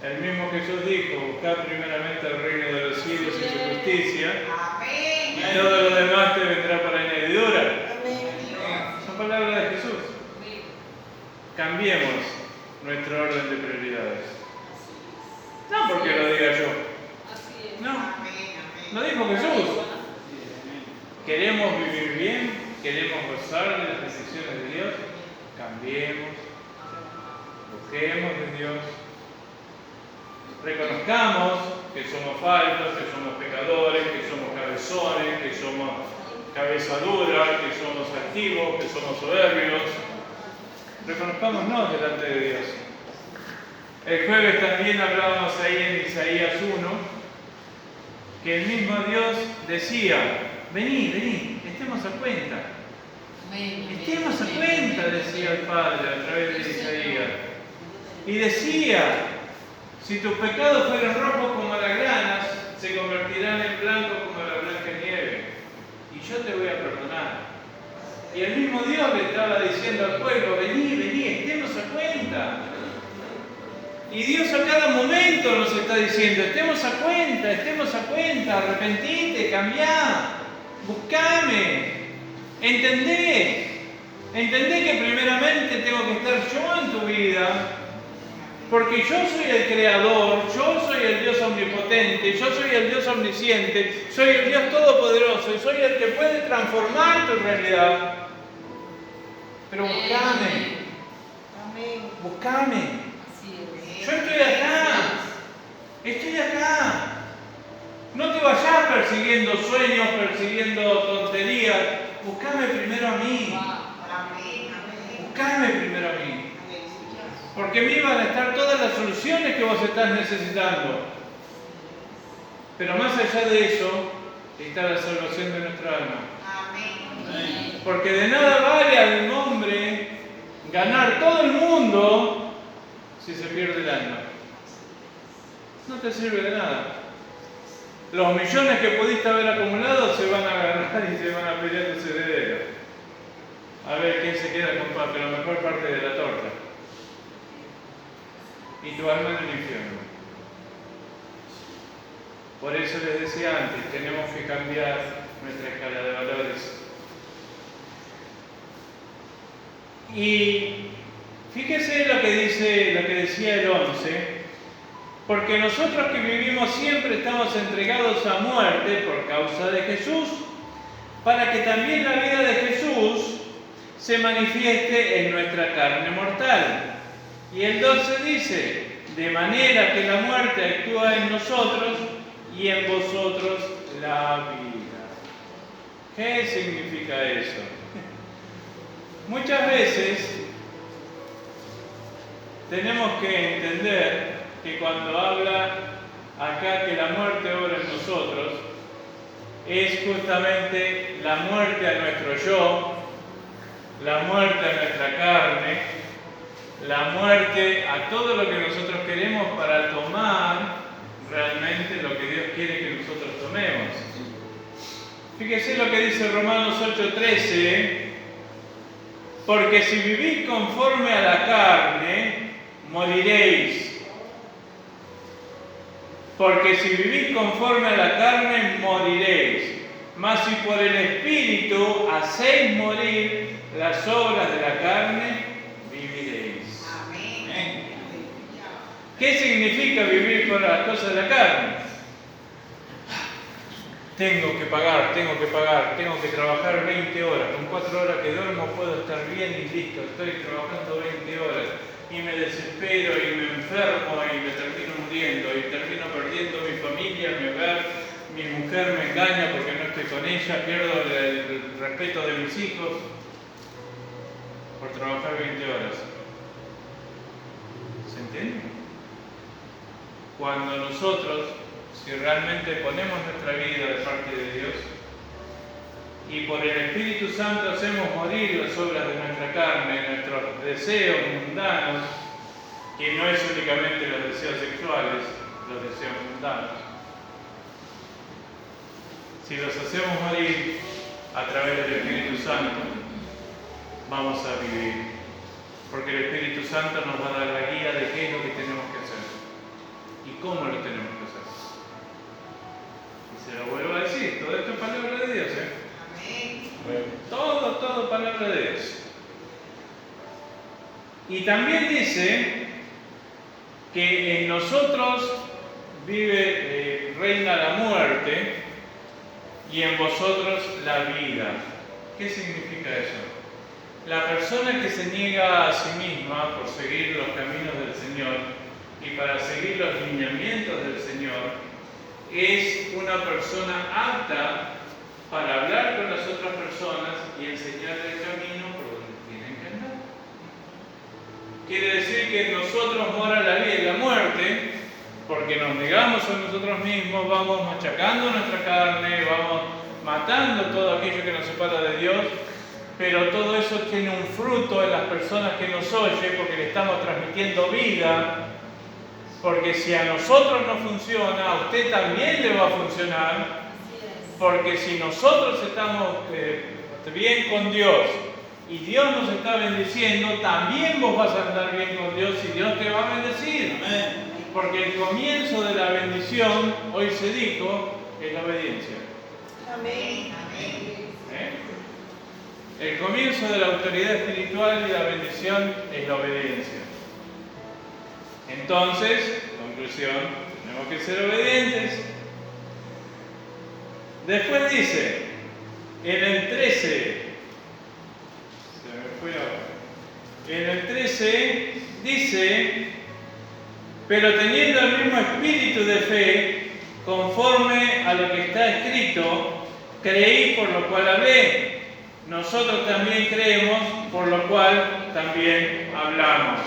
El mismo Jesús dijo, buscad primeramente el reino de los cielos y su justicia, Amén. y todo lo demás te vendrá por añadidura. Amén. Son palabras de Jesús. Cambiemos nuestro orden de prioridades. No porque lo diga yo. No, lo dijo Jesús. ¿Queremos vivir bien? ¿Queremos gozar de las decisiones de Dios? Cambiemos. Busquemos de Dios. Reconozcamos que somos faltos, que somos pecadores, que somos cabezones, que somos cabeza dura, que somos altivos, que somos soberbios. Reconozcámonos delante de Dios. El jueves también hablábamos ahí en Isaías 1, que el mismo Dios decía, vení, estemos a cuenta. Estemos a cuenta, decía el Padre a través de Isaías. Y decía, si tus pecados fueran rojos como las granas, se convertirán en blancos como la blanca nieve. Y yo te voy a perdonar. Y el mismo Dios le estaba diciendo al pueblo, vení, estemos a cuenta. Y Dios a cada momento nos está diciendo, estemos a cuenta, arrepentite, cambiá, buscame, entendé que primeramente tengo que estar yo en tu vida, porque yo soy el creador, yo soy el Dios omnipotente, yo soy el Dios omnisciente, soy el Dios todopoderoso y soy el que puede transformar tu realidad. Pero buscame. Yo estoy acá. No te vayas persiguiendo sueños, persiguiendo tonterías. Buscame primero a mí. Buscame primero a mí. Porque en mí van a estar todas las soluciones que vos estás necesitando. Pero más allá de eso, está la salvación de nuestra alma. Porque de nada vale al hombre ganar todo el mundo si se pierde el alma. No te sirve de nada. Los millones que pudiste haber acumulado se van a agarrar y se van a pelear tus herederos. A ver quién se queda con la mejor parte de la torta. Y tu alma en el infierno. Por eso les decía antes, tenemos que cambiar nuestra escala de valores. Y fíjese lo que decía el 11, porque nosotros que vivimos siempre estamos entregados a muerte por causa de Jesús, para que también la vida de Jesús se manifieste en nuestra carne mortal. Y el 12 dice, de manera que la muerte actúa en nosotros y en vosotros la vida. ¿Qué significa eso? Muchas veces tenemos que entender que cuando habla acá que la muerte obra en nosotros, es justamente la muerte a nuestro yo, la muerte a nuestra carne, la muerte a todo lo que nosotros queremos para tomar realmente lo que Dios quiere que nosotros tomemos. Fíjese lo que dice Romanos 8:13, porque si vivís conforme a la carne, moriréis, Porque si vivís conforme a la carne, moriréis. Mas si por el Espíritu hacéis morir las obras de la carne, viviréis. Amén. ¿Qué significa vivir por las cosas de la carne? Tengo que pagar, tengo que trabajar 20 horas. Con 4 horas que duermo puedo estar bien y listo. Estoy trabajando 20 horas y me desespero y me enfermo y me termino muriendo y termino perdiendo mi familia, mi hogar. Mi mujer me engaña porque no estoy con ella, pierdo el respeto de mis hijos por trabajar 20 horas. ¿Se entiende? Cuando nosotros, si realmente ponemos nuestra vida de parte de Dios y por el Espíritu Santo hacemos morir las obras de nuestra carne, nuestros deseos mundanos, que no es únicamente los deseos sexuales, los deseos mundanos, si los hacemos morir a través del Espíritu Santo, vamos a vivir. Porque el Espíritu Santo nos va a dar la guía de qué es lo que tenemos que hacer y cómo lo tenemos que hacer. Y se lo vuelvo a decir, todo esto es palabra de Dios, Amén. Todo palabra de Dios. Y también dice que en nosotros reina la muerte y en vosotros la vida. ¿Qué significa eso? La persona que se niega a sí misma por seguir los caminos del Señor y para seguir los lineamientos del Señor es una persona apta para hablar con las otras personas y enseñarles el camino por donde tienen que andar. Quiere decir que en nosotros mora la vida y la muerte, porque nos negamos a nosotros mismos, vamos machacando nuestra carne, vamos matando todo aquello que nos separa de Dios, pero todo eso tiene un fruto en las personas que nos oyen, porque le estamos transmitiendo vida, porque si a nosotros no funciona, a usted también le va a funcionar, porque si nosotros estamos bien con Dios y Dios nos está bendiciendo, también vos vas a andar bien con Dios y Dios te va a bendecir. Amén. Porque el comienzo de la bendición, hoy se dijo, es la obediencia. Amén. El comienzo de la autoridad espiritual y la bendición es la obediencia. Entonces, conclusión, tenemos que ser obedientes. Después dice, en el 13, en el 13 dice, pero teniendo el mismo espíritu de fe, conforme a lo que está escrito, creí por lo cual hablé. Nosotros también creemos, por lo cual también hablamos.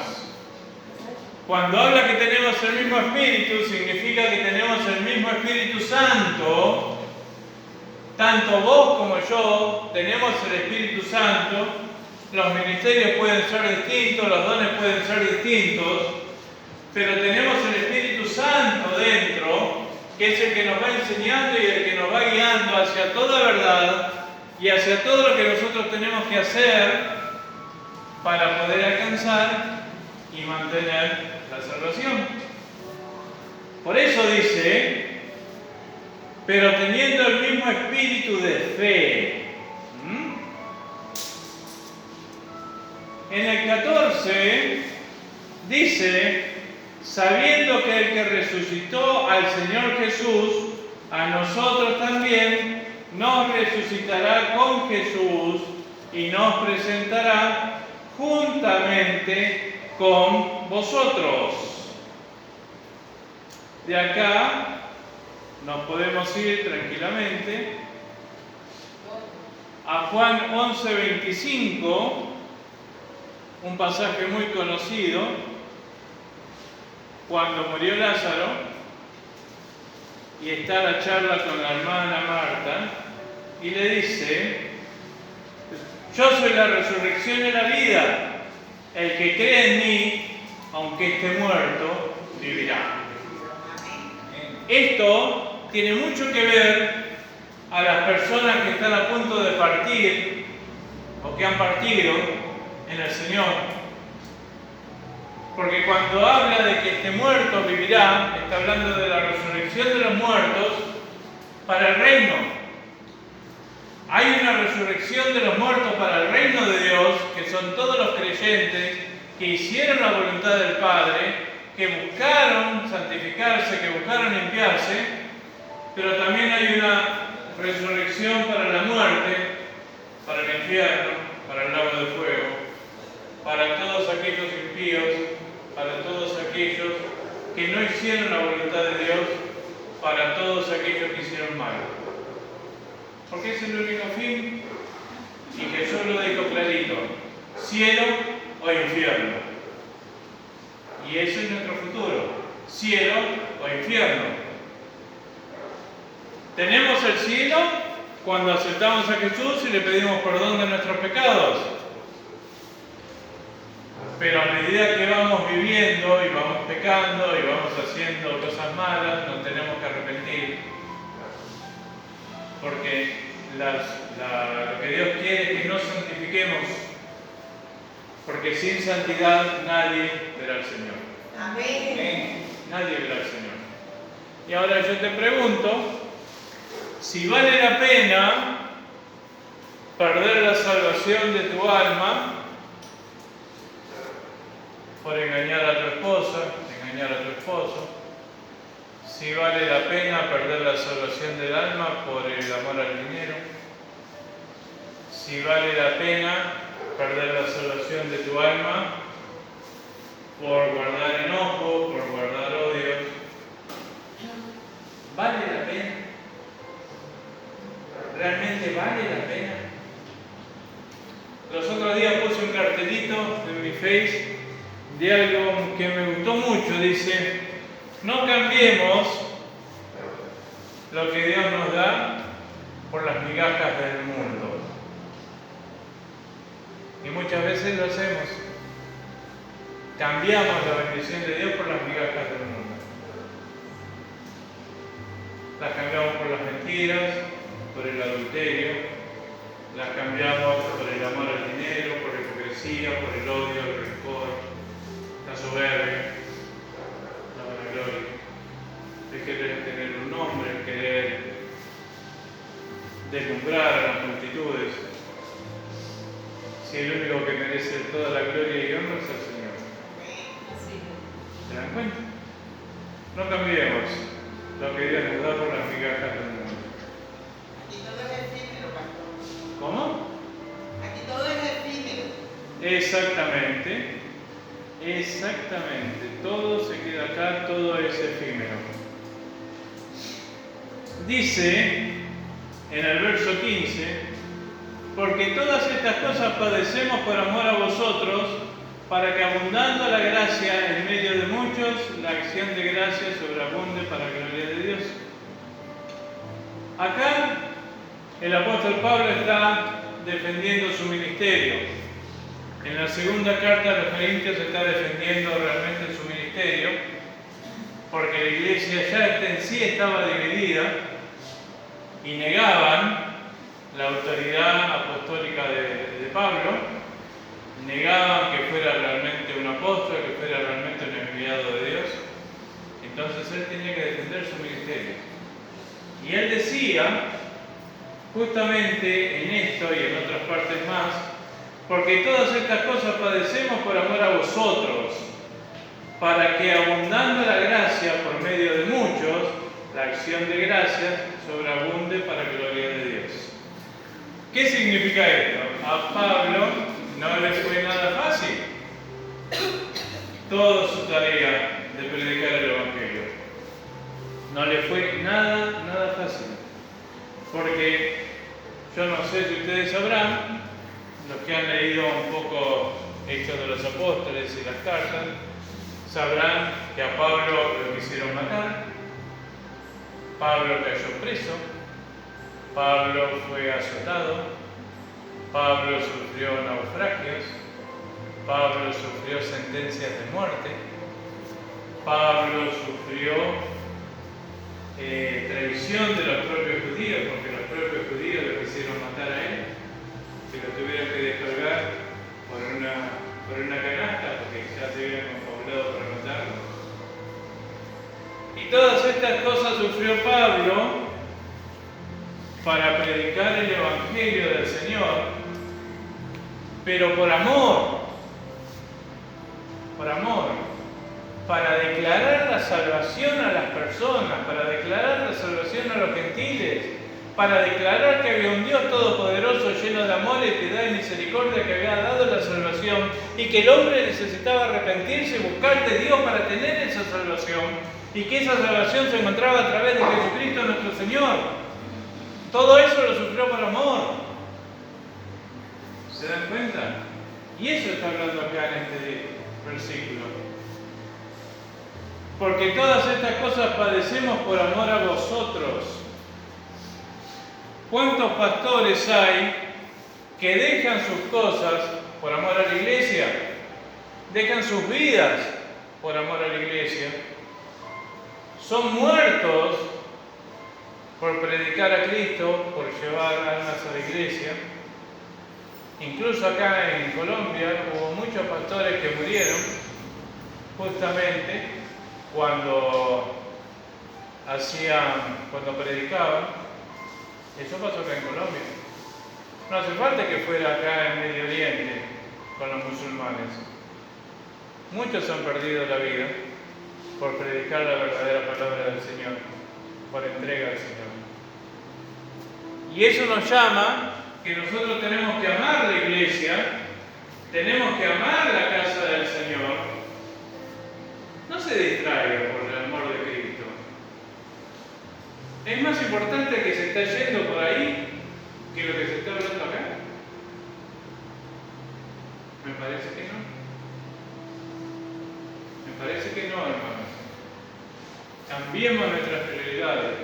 Cuando habla que tenemos el mismo espíritu, significa que tenemos el mismo Espíritu Santo. Tanto vos como yo tenemos el Espíritu Santo. Los ministerios pueden ser distintos, los dones pueden ser distintos, pero tenemos el Espíritu Santo dentro, que es el que nos va enseñando y el que nos va guiando hacia toda verdad y hacia todo lo que nosotros tenemos que hacer para poder alcanzar y mantener la salvación. Por eso dice, pero teniendo el mismo espíritu de fe. En el 14 dice, sabiendo que el que resucitó al Señor Jesús, a nosotros también nos resucitará con Jesús y nos presentará juntamente con vosotros. De acá nos podemos ir tranquilamente a Juan 11:25, un pasaje muy conocido, cuando murió Lázaro y está la charla con la hermana Marta y le dice, yo soy la resurrección y la vida, el que cree en mí, aunque esté muerto, vivirá. Esto tiene mucho que ver a las personas que están a punto de partir o que han partido en el Señor. Porque cuando habla de que este muerto vivirá, está hablando de la resurrección de los muertos para el reino. Hay una resurrección de los muertos para el reino de Dios, que son todos los creyentes que hicieron la voluntad del Padre, que buscaron santificarse, que buscaron limpiarse, pero también hay una resurrección para la muerte, para el infierno, para el lago de fuego, para todos aquellos impíos, para todos aquellos que no hicieron la voluntad de Dios, para todos aquellos que hicieron mal. Porque es el único fin, y Jesús lo dijo clarito: cielo o infierno. Y ese es nuestro futuro: cielo o infierno. Tenemos el cielo cuando aceptamos a Jesús y le pedimos perdón de nuestros pecados. Pero a medida que vamos viviendo y vamos pecando y vamos haciendo cosas malas, nos tenemos que arrepentir. Porque lo que Dios quiere es que nos santifiquemos. Porque sin santidad nadie verá al Señor. Amén. Nadie verá al Señor. Y ahora yo te pregunto, si vale la pena perder la salvación de tu alma por engañar a tu esposa, engañar a tu esposo, si vale la pena perder la salvación del alma por el amor al dinero, si vale la pena perder la salvación de tu alma por guardar enojo, por guardar odio, ¿vale la pena? ¿Realmente vale la pena? Los otros días puse un cartelito en mi Face de algo que me gustó mucho. Dice: no cambiemos lo que Dios nos da por las migajas del mundo. Y muchas veces lo hacemos. Cambiamos la bendición de Dios por las migajas del mundo. Las cambiamos por las mentiras, por el adulterio, las cambiamos por el amor al dinero, por la hipocresía, por el odio, el rencor, la soberbia, la vanagloria, el querer tener un nombre, el querer deslumbrar a las multitudes. Si el único que merece toda la gloria y honra es el Señor. ¿Se dan cuenta? No cambiemos lo que Dios nos da por las migajas del mundo. Aquí todo es efímero, pastor. ¿Cómo? Aquí todo es efímero. Exactamente. Exactamente. Todo se queda acá, todo es efímero. Dice en el verso 15: porque todas estas cosas padecemos por amor a vosotros, para que abundando la gracia en medio de muchos, la acción de gracia sobreabunde para la gloria de Dios. Acá el apóstol Pablo está defendiendo su ministerio. En la segunda carta a los Corintios está defendiendo realmente su ministerio, porque la iglesia ya en sí estaba dividida y negaban la autoridad apostólica de Pablo, negaban que fuera realmente un apóstol, que fuera realmente un enviado de Dios. Entonces él tenía que defender su ministerio. Y él decía, justamente en esto y en otras partes más: porque todas estas cosas padecemos por amor a vosotros, para que abundando la gracia por medio de muchos, la acción de gracias sobreabunde para gloria de Dios. ¿Qué significa esto? A Pablo no le fue nada fácil toda su tarea de predicar el Evangelio. No le fue nada fácil. Porque yo no sé si ustedes sabrán, los que han leído un poco Hechos de los Apóstoles y las cartas, sabrán que a Pablo lo quisieron matar, Pablo cayó preso, Pablo fue azotado, Pablo sufrió naufragios, Pablo sufrió sentencias de muerte, Pablo sufrió traición de los propios judíos, porque los propios judíos lo quisieron matar a él, que lo tuvieron que descargar por una canasta, porque ya se habían confabulado completo para matarlo. Y todas estas cosas sufrió Pablo para predicar el Evangelio del Señor, pero por amor, para declarar la salvación a las personas, para declarar la salvación a los gentiles, para declarar que había un Dios todopoderoso lleno de amor y piedad y misericordia que había dado la salvación y que el hombre necesitaba arrepentirse y buscar de Dios para tener esa salvación y que esa salvación se encontraba a través de Jesucristo nuestro Señor. Todo eso lo sufrió por amor. ¿Se dan cuenta? Y eso está hablando acá en este versículo. Porque todas estas cosas padecemos por amor a vosotros. ¿Cuántos pastores hay que dejan sus cosas por amor a la iglesia? Dejan sus vidas por amor a la iglesia. Son muertos por predicar a Cristo, por llevar almas a la iglesia. Incluso acá en Colombia hubo muchos pastores que murieron justamente cuando predicaban. Eso pasó acá en Colombia. No hace falta que fuera acá en Medio Oriente con los musulmanes. Muchos han perdido la vida por predicar la verdadera palabra del Señor, por entrega al Señor. Y eso nos llama que nosotros tenemos que amar la iglesia, tenemos que amar la casa del Señor. No se distraiga por el amor de Cristo. ¿Es más importante que se está yendo por ahí que lo que se está hablando acá? Me parece que no. Me parece que no, hermanos. Cambiemos nuestras prioridades.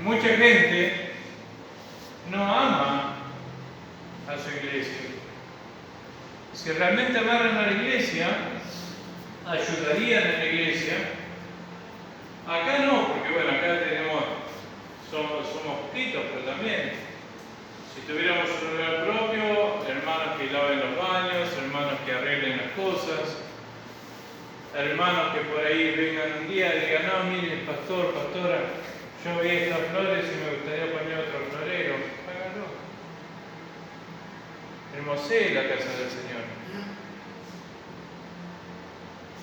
Mucha gente no ama a su iglesia. Si realmente amaran a la iglesia, ayudarían a la iglesia. Acá no, porque bueno, acá somos poquitos, pero también, si tuviéramos un lugar propio, hermanos que laven los baños, hermanos que arreglen las cosas, hermanos que por ahí vengan un día y digan, no, mire, pastora, yo vi estas flores y me gustaría poner otro florero. Háganlo. Hermosee la casa del Señor.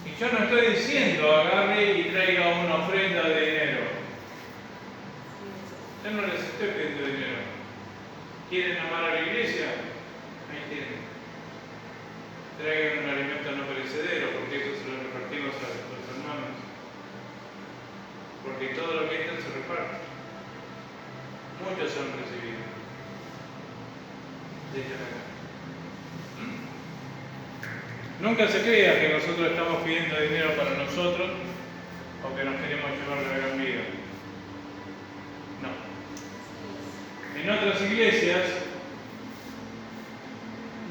Y yo no estoy diciendo agarre y traiga una ofrenda de dinero. Yo no les estoy pidiendo dinero. ¿Quieren amar a la iglesia? Ahí tienen. Traigan un alimento no perecedero, porque eso se lo repartimos a los hermanos. Porque todo lo que entra se reparte. Muchos han recibido. Dejen acá. Nunca se crea que nosotros estamos pidiendo dinero para nosotros o que nos queremos llevar la gran vida. No. En otras iglesias,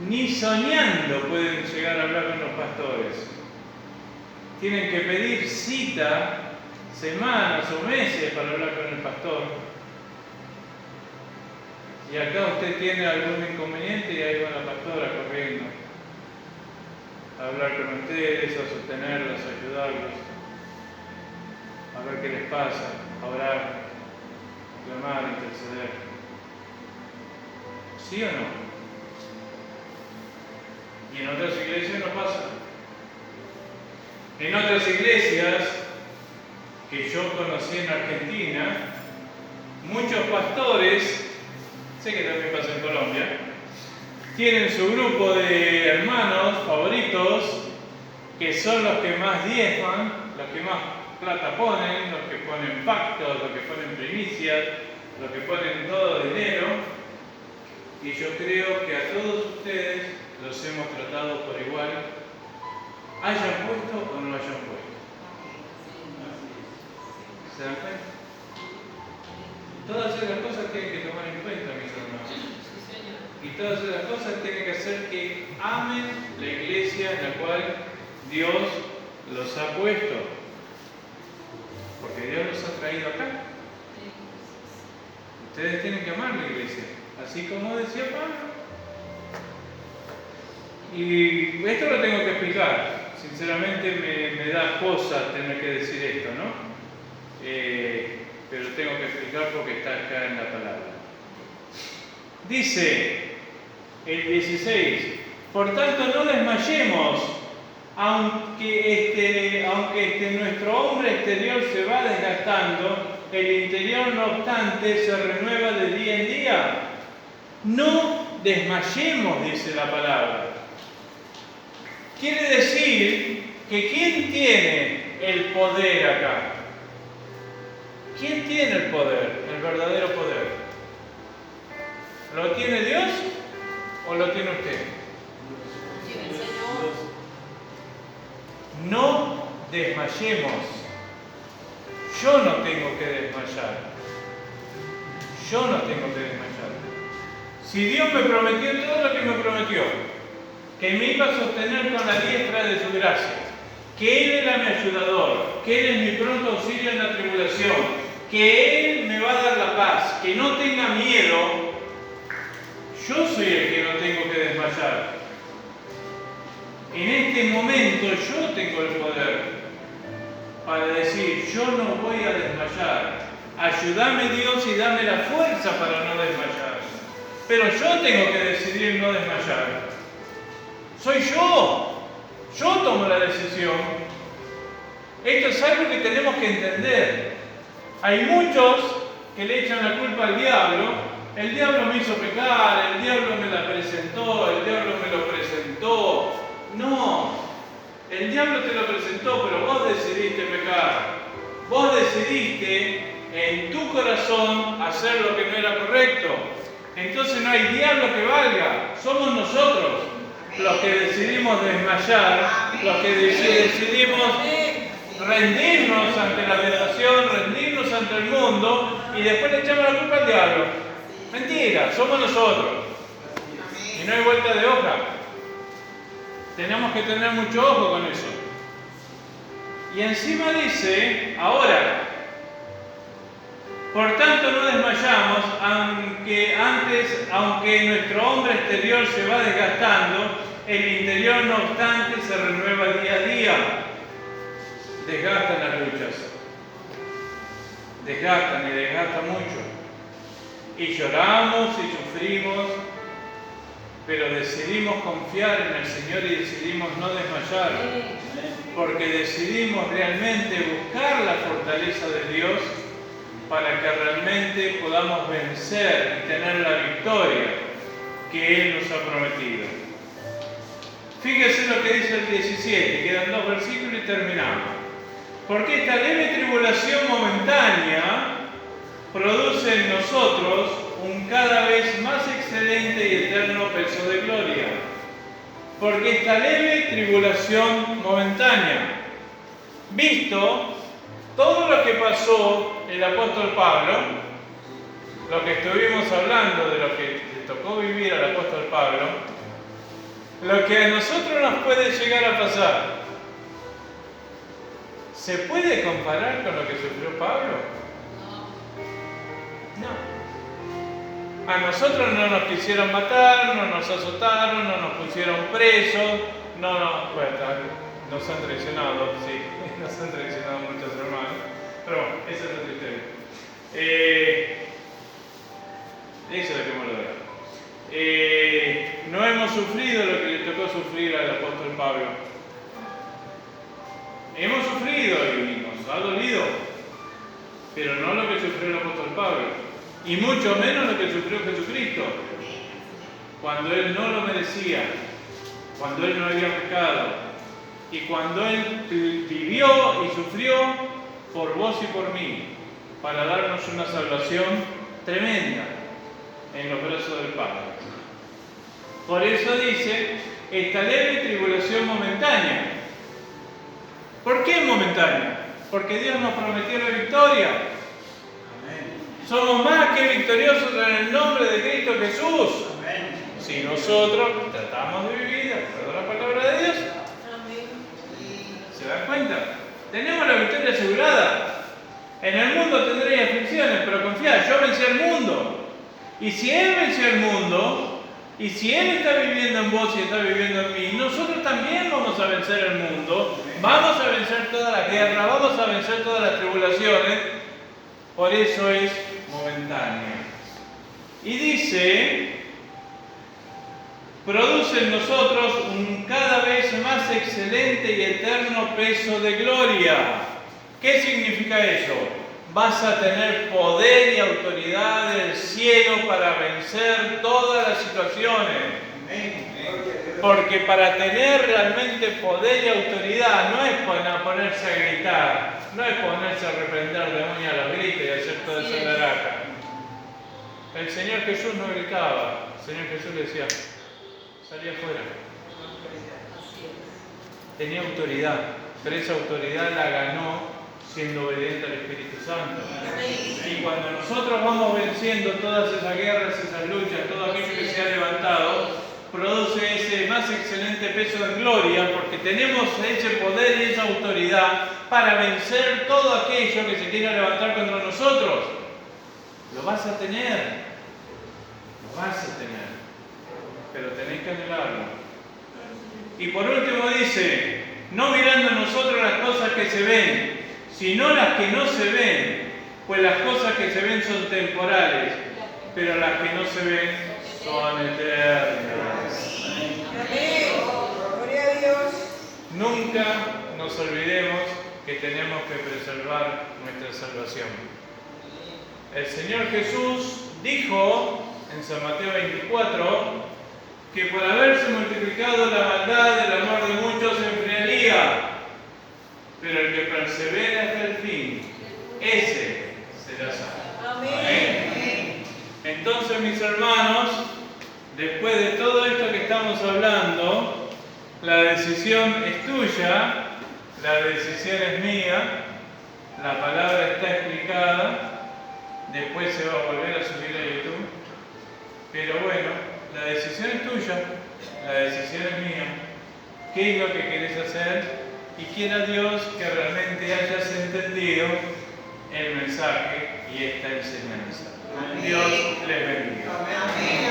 ni soñando pueden llegar a hablar con los pastores. Tienen que pedir cita semanas o meses para hablar con el pastor. Y acá usted tiene algún inconveniente y ahí va la pastora corriendo a hablar con ustedes, a sostenerlos, a ayudarlos, a ver qué les pasa, a orar, a clamar, a interceder. ¿Sí o no? Y en otras iglesias no pasa. En otras iglesias que yo conocí en Argentina, muchos pastores, sé que también pasa en Colombia, tienen su grupo de hermanos favoritos que son los que más diezman, los que más plata ponen, los que ponen pactos, los que ponen primicias, los que ponen todo dinero. Y yo creo que a todos ustedes los hemos tratado por igual, hayan puesto o no hayan puesto. ¿Se dan cuenta? Todas esas cosas tienen que tomar en cuenta, mis hermanos. Y todas esas cosas tienen que hacer que amen la iglesia en la cual Dios los ha puesto. Porque Dios los ha traído acá. Ustedes tienen que amar la iglesia. Así como decía Pablo. Y esto lo tengo que explicar. Sinceramente me da cosa tener que decir esto, ¿no? Pero tengo que explicar porque está acá en la palabra. Dice el 16, por tanto no desmayemos, aunque nuestro hombre exterior se va desgastando, el interior no obstante se renueva de día en día. No desmayemos, dice la palabra. Quiere decir que ¿quién tiene el poder acá? ¿Quién tiene el poder, el verdadero poder? ¿Lo tiene Dios o lo tiene usted? Tiene el Señor. No desmayemos. Yo no tengo que desmayar. Yo no tengo que desmayar. Si Dios me prometió todo lo que me prometió, que me iba a sostener con la diestra de su gracia, que Él era mi ayudador, que Él es mi pronto auxilio en la tribulación, que Él me va a dar la paz, que no tenga miedo, yo soy el que no tengo que desmayar. En este momento yo tengo el poder para decir, yo no voy a desmayar. Ayúdame Dios y dame la fuerza para no desmayar. Pero yo tengo que decidir no desmayar. Soy yo. Yo tomo la decisión. Esto es algo que tenemos que entender. Hay muchos que le echan la culpa al diablo. El diablo me hizo pecar, el diablo me la presentó, el diablo me lo presentó. No, el diablo te lo presentó, pero vos decidiste pecar. Vos decidiste en tu corazón hacer lo que no era correcto. Entonces no hay diablo que valga. Somos nosotros los que decidimos desmayar, los que decidimos rendirnos ante la tentación, rendirnos ante el mundo y después le echamos la culpa al diablo. Mentira, somos nosotros. Y no hay vuelta de hoja. Tenemos que tener mucho ojo con eso. Y encima dice, ahora, por tanto no desmayamos, aunque nuestro hombre exterior se va desgastando, el interior no obstante se renueva día a día. Desgastan las luchas. Desgastan y desgastan mucho. Y lloramos y sufrimos, pero decidimos confiar en el Señor y decidimos no desmayar, porque decidimos realmente buscar la fortaleza de Dios para que realmente podamos vencer y tener la victoria que Él nos ha prometido. Fíjese lo que dice el 17, quedan 2 versículos y terminamos. Porque esta leve tribulación momentánea produce en nosotros un cada vez más excelente y eterno peso de gloria. Porque esta leve tribulación momentánea, visto todo lo que pasó el apóstol Pablo, lo que estuvimos hablando de lo que le tocó vivir al apóstol Pablo, lo que a nosotros nos puede llegar a pasar, ¿se puede comparar con lo que sufrió Pablo? No. A nosotros no nos quisieron matar, no nos azotaron, no nos pusieron presos, nos han traicionado, sí, nos han traicionado muchos hermanos, pero bueno, esa es otra historia. Eso dejémoslo de ver. No hemos sufrido lo que le tocó sufrir al apóstol Pablo. Hemos sufrido y nos ha dolido, pero no lo que sufrió el apóstol Pablo, y mucho menos lo que sufrió Jesucristo, cuando Él no lo merecía, cuando Él no había pecado, y cuando Él vivió y sufrió por vos y por mí, para darnos una salvación tremenda en los brazos del Padre. Por eso dice, esta leve tribulación momentánea. ¿Por qué momentánea? Porque Dios nos prometió la victoria. Amén. Somos más que victoriosos en el nombre de Cristo Jesús. Amén. Si nosotros tratamos de vivir de acuerdo a la palabra de Dios. Amén. ¿Se dan cuenta? Tenemos la victoria asegurada. En el mundo tendréis aflicciones, pero confiad, yo vencí al mundo. Y si Él venció al mundo, Y si Él está viviendo en vos y está viviendo en mí, nosotros también vamos a vencer el mundo, vamos a vencer toda la guerra, vamos a vencer todas las tribulaciones. Por eso es momentánea. Y dice, produce en nosotros un cada vez más excelente y eterno peso de gloria. ¿Qué significa eso? Vas a tener poder y autoridad del cielo para vencer todas las situaciones. Porque para tener realmente poder y autoridad no es ponerse a gritar, no es ponerse a reprender demonios a los gritos y hacer toda esa laraca. El Señor Jesús no gritaba, el Señor Jesús le decía, salí afuera. Tenía autoridad, pero esa autoridad la ganó siendo obediente al Espíritu Santo. Y cuando nosotros vamos venciendo todas esas guerras, esas luchas, todo aquello que se ha levantado, produce ese más excelente peso de gloria, porque tenemos ese poder y esa autoridad para vencer todo aquello que se quiera levantar contra nosotros. Lo vas a tener, pero tenéis que anhelarlo. Y por último dice, no mirando nosotros las cosas que se ven, sino las que no se ven, pues las cosas que se ven son temporales, pero las que no se ven son eternas. Gloria a Dios. Nunca nos olvidemos que tenemos que preservar nuestra salvación. El Señor Jesús dijo en San Mateo 24 que por haberse multiplicado la maldad, el amor de muchos se enfriaría, pero el que persevera hasta el fin, ese será salvo. Amén. Entonces, mis hermanos, después de todo esto que estamos hablando, la decisión es tuya, la decisión es mía, la palabra está explicada, después se va a volver a subir a YouTube, pero bueno, la decisión es tuya, la decisión es mía. ¿Qué es lo que querés hacer? Y quiera Dios que realmente hayas entendido el mensaje y esta enseñanza. Dios les bendiga. Amén.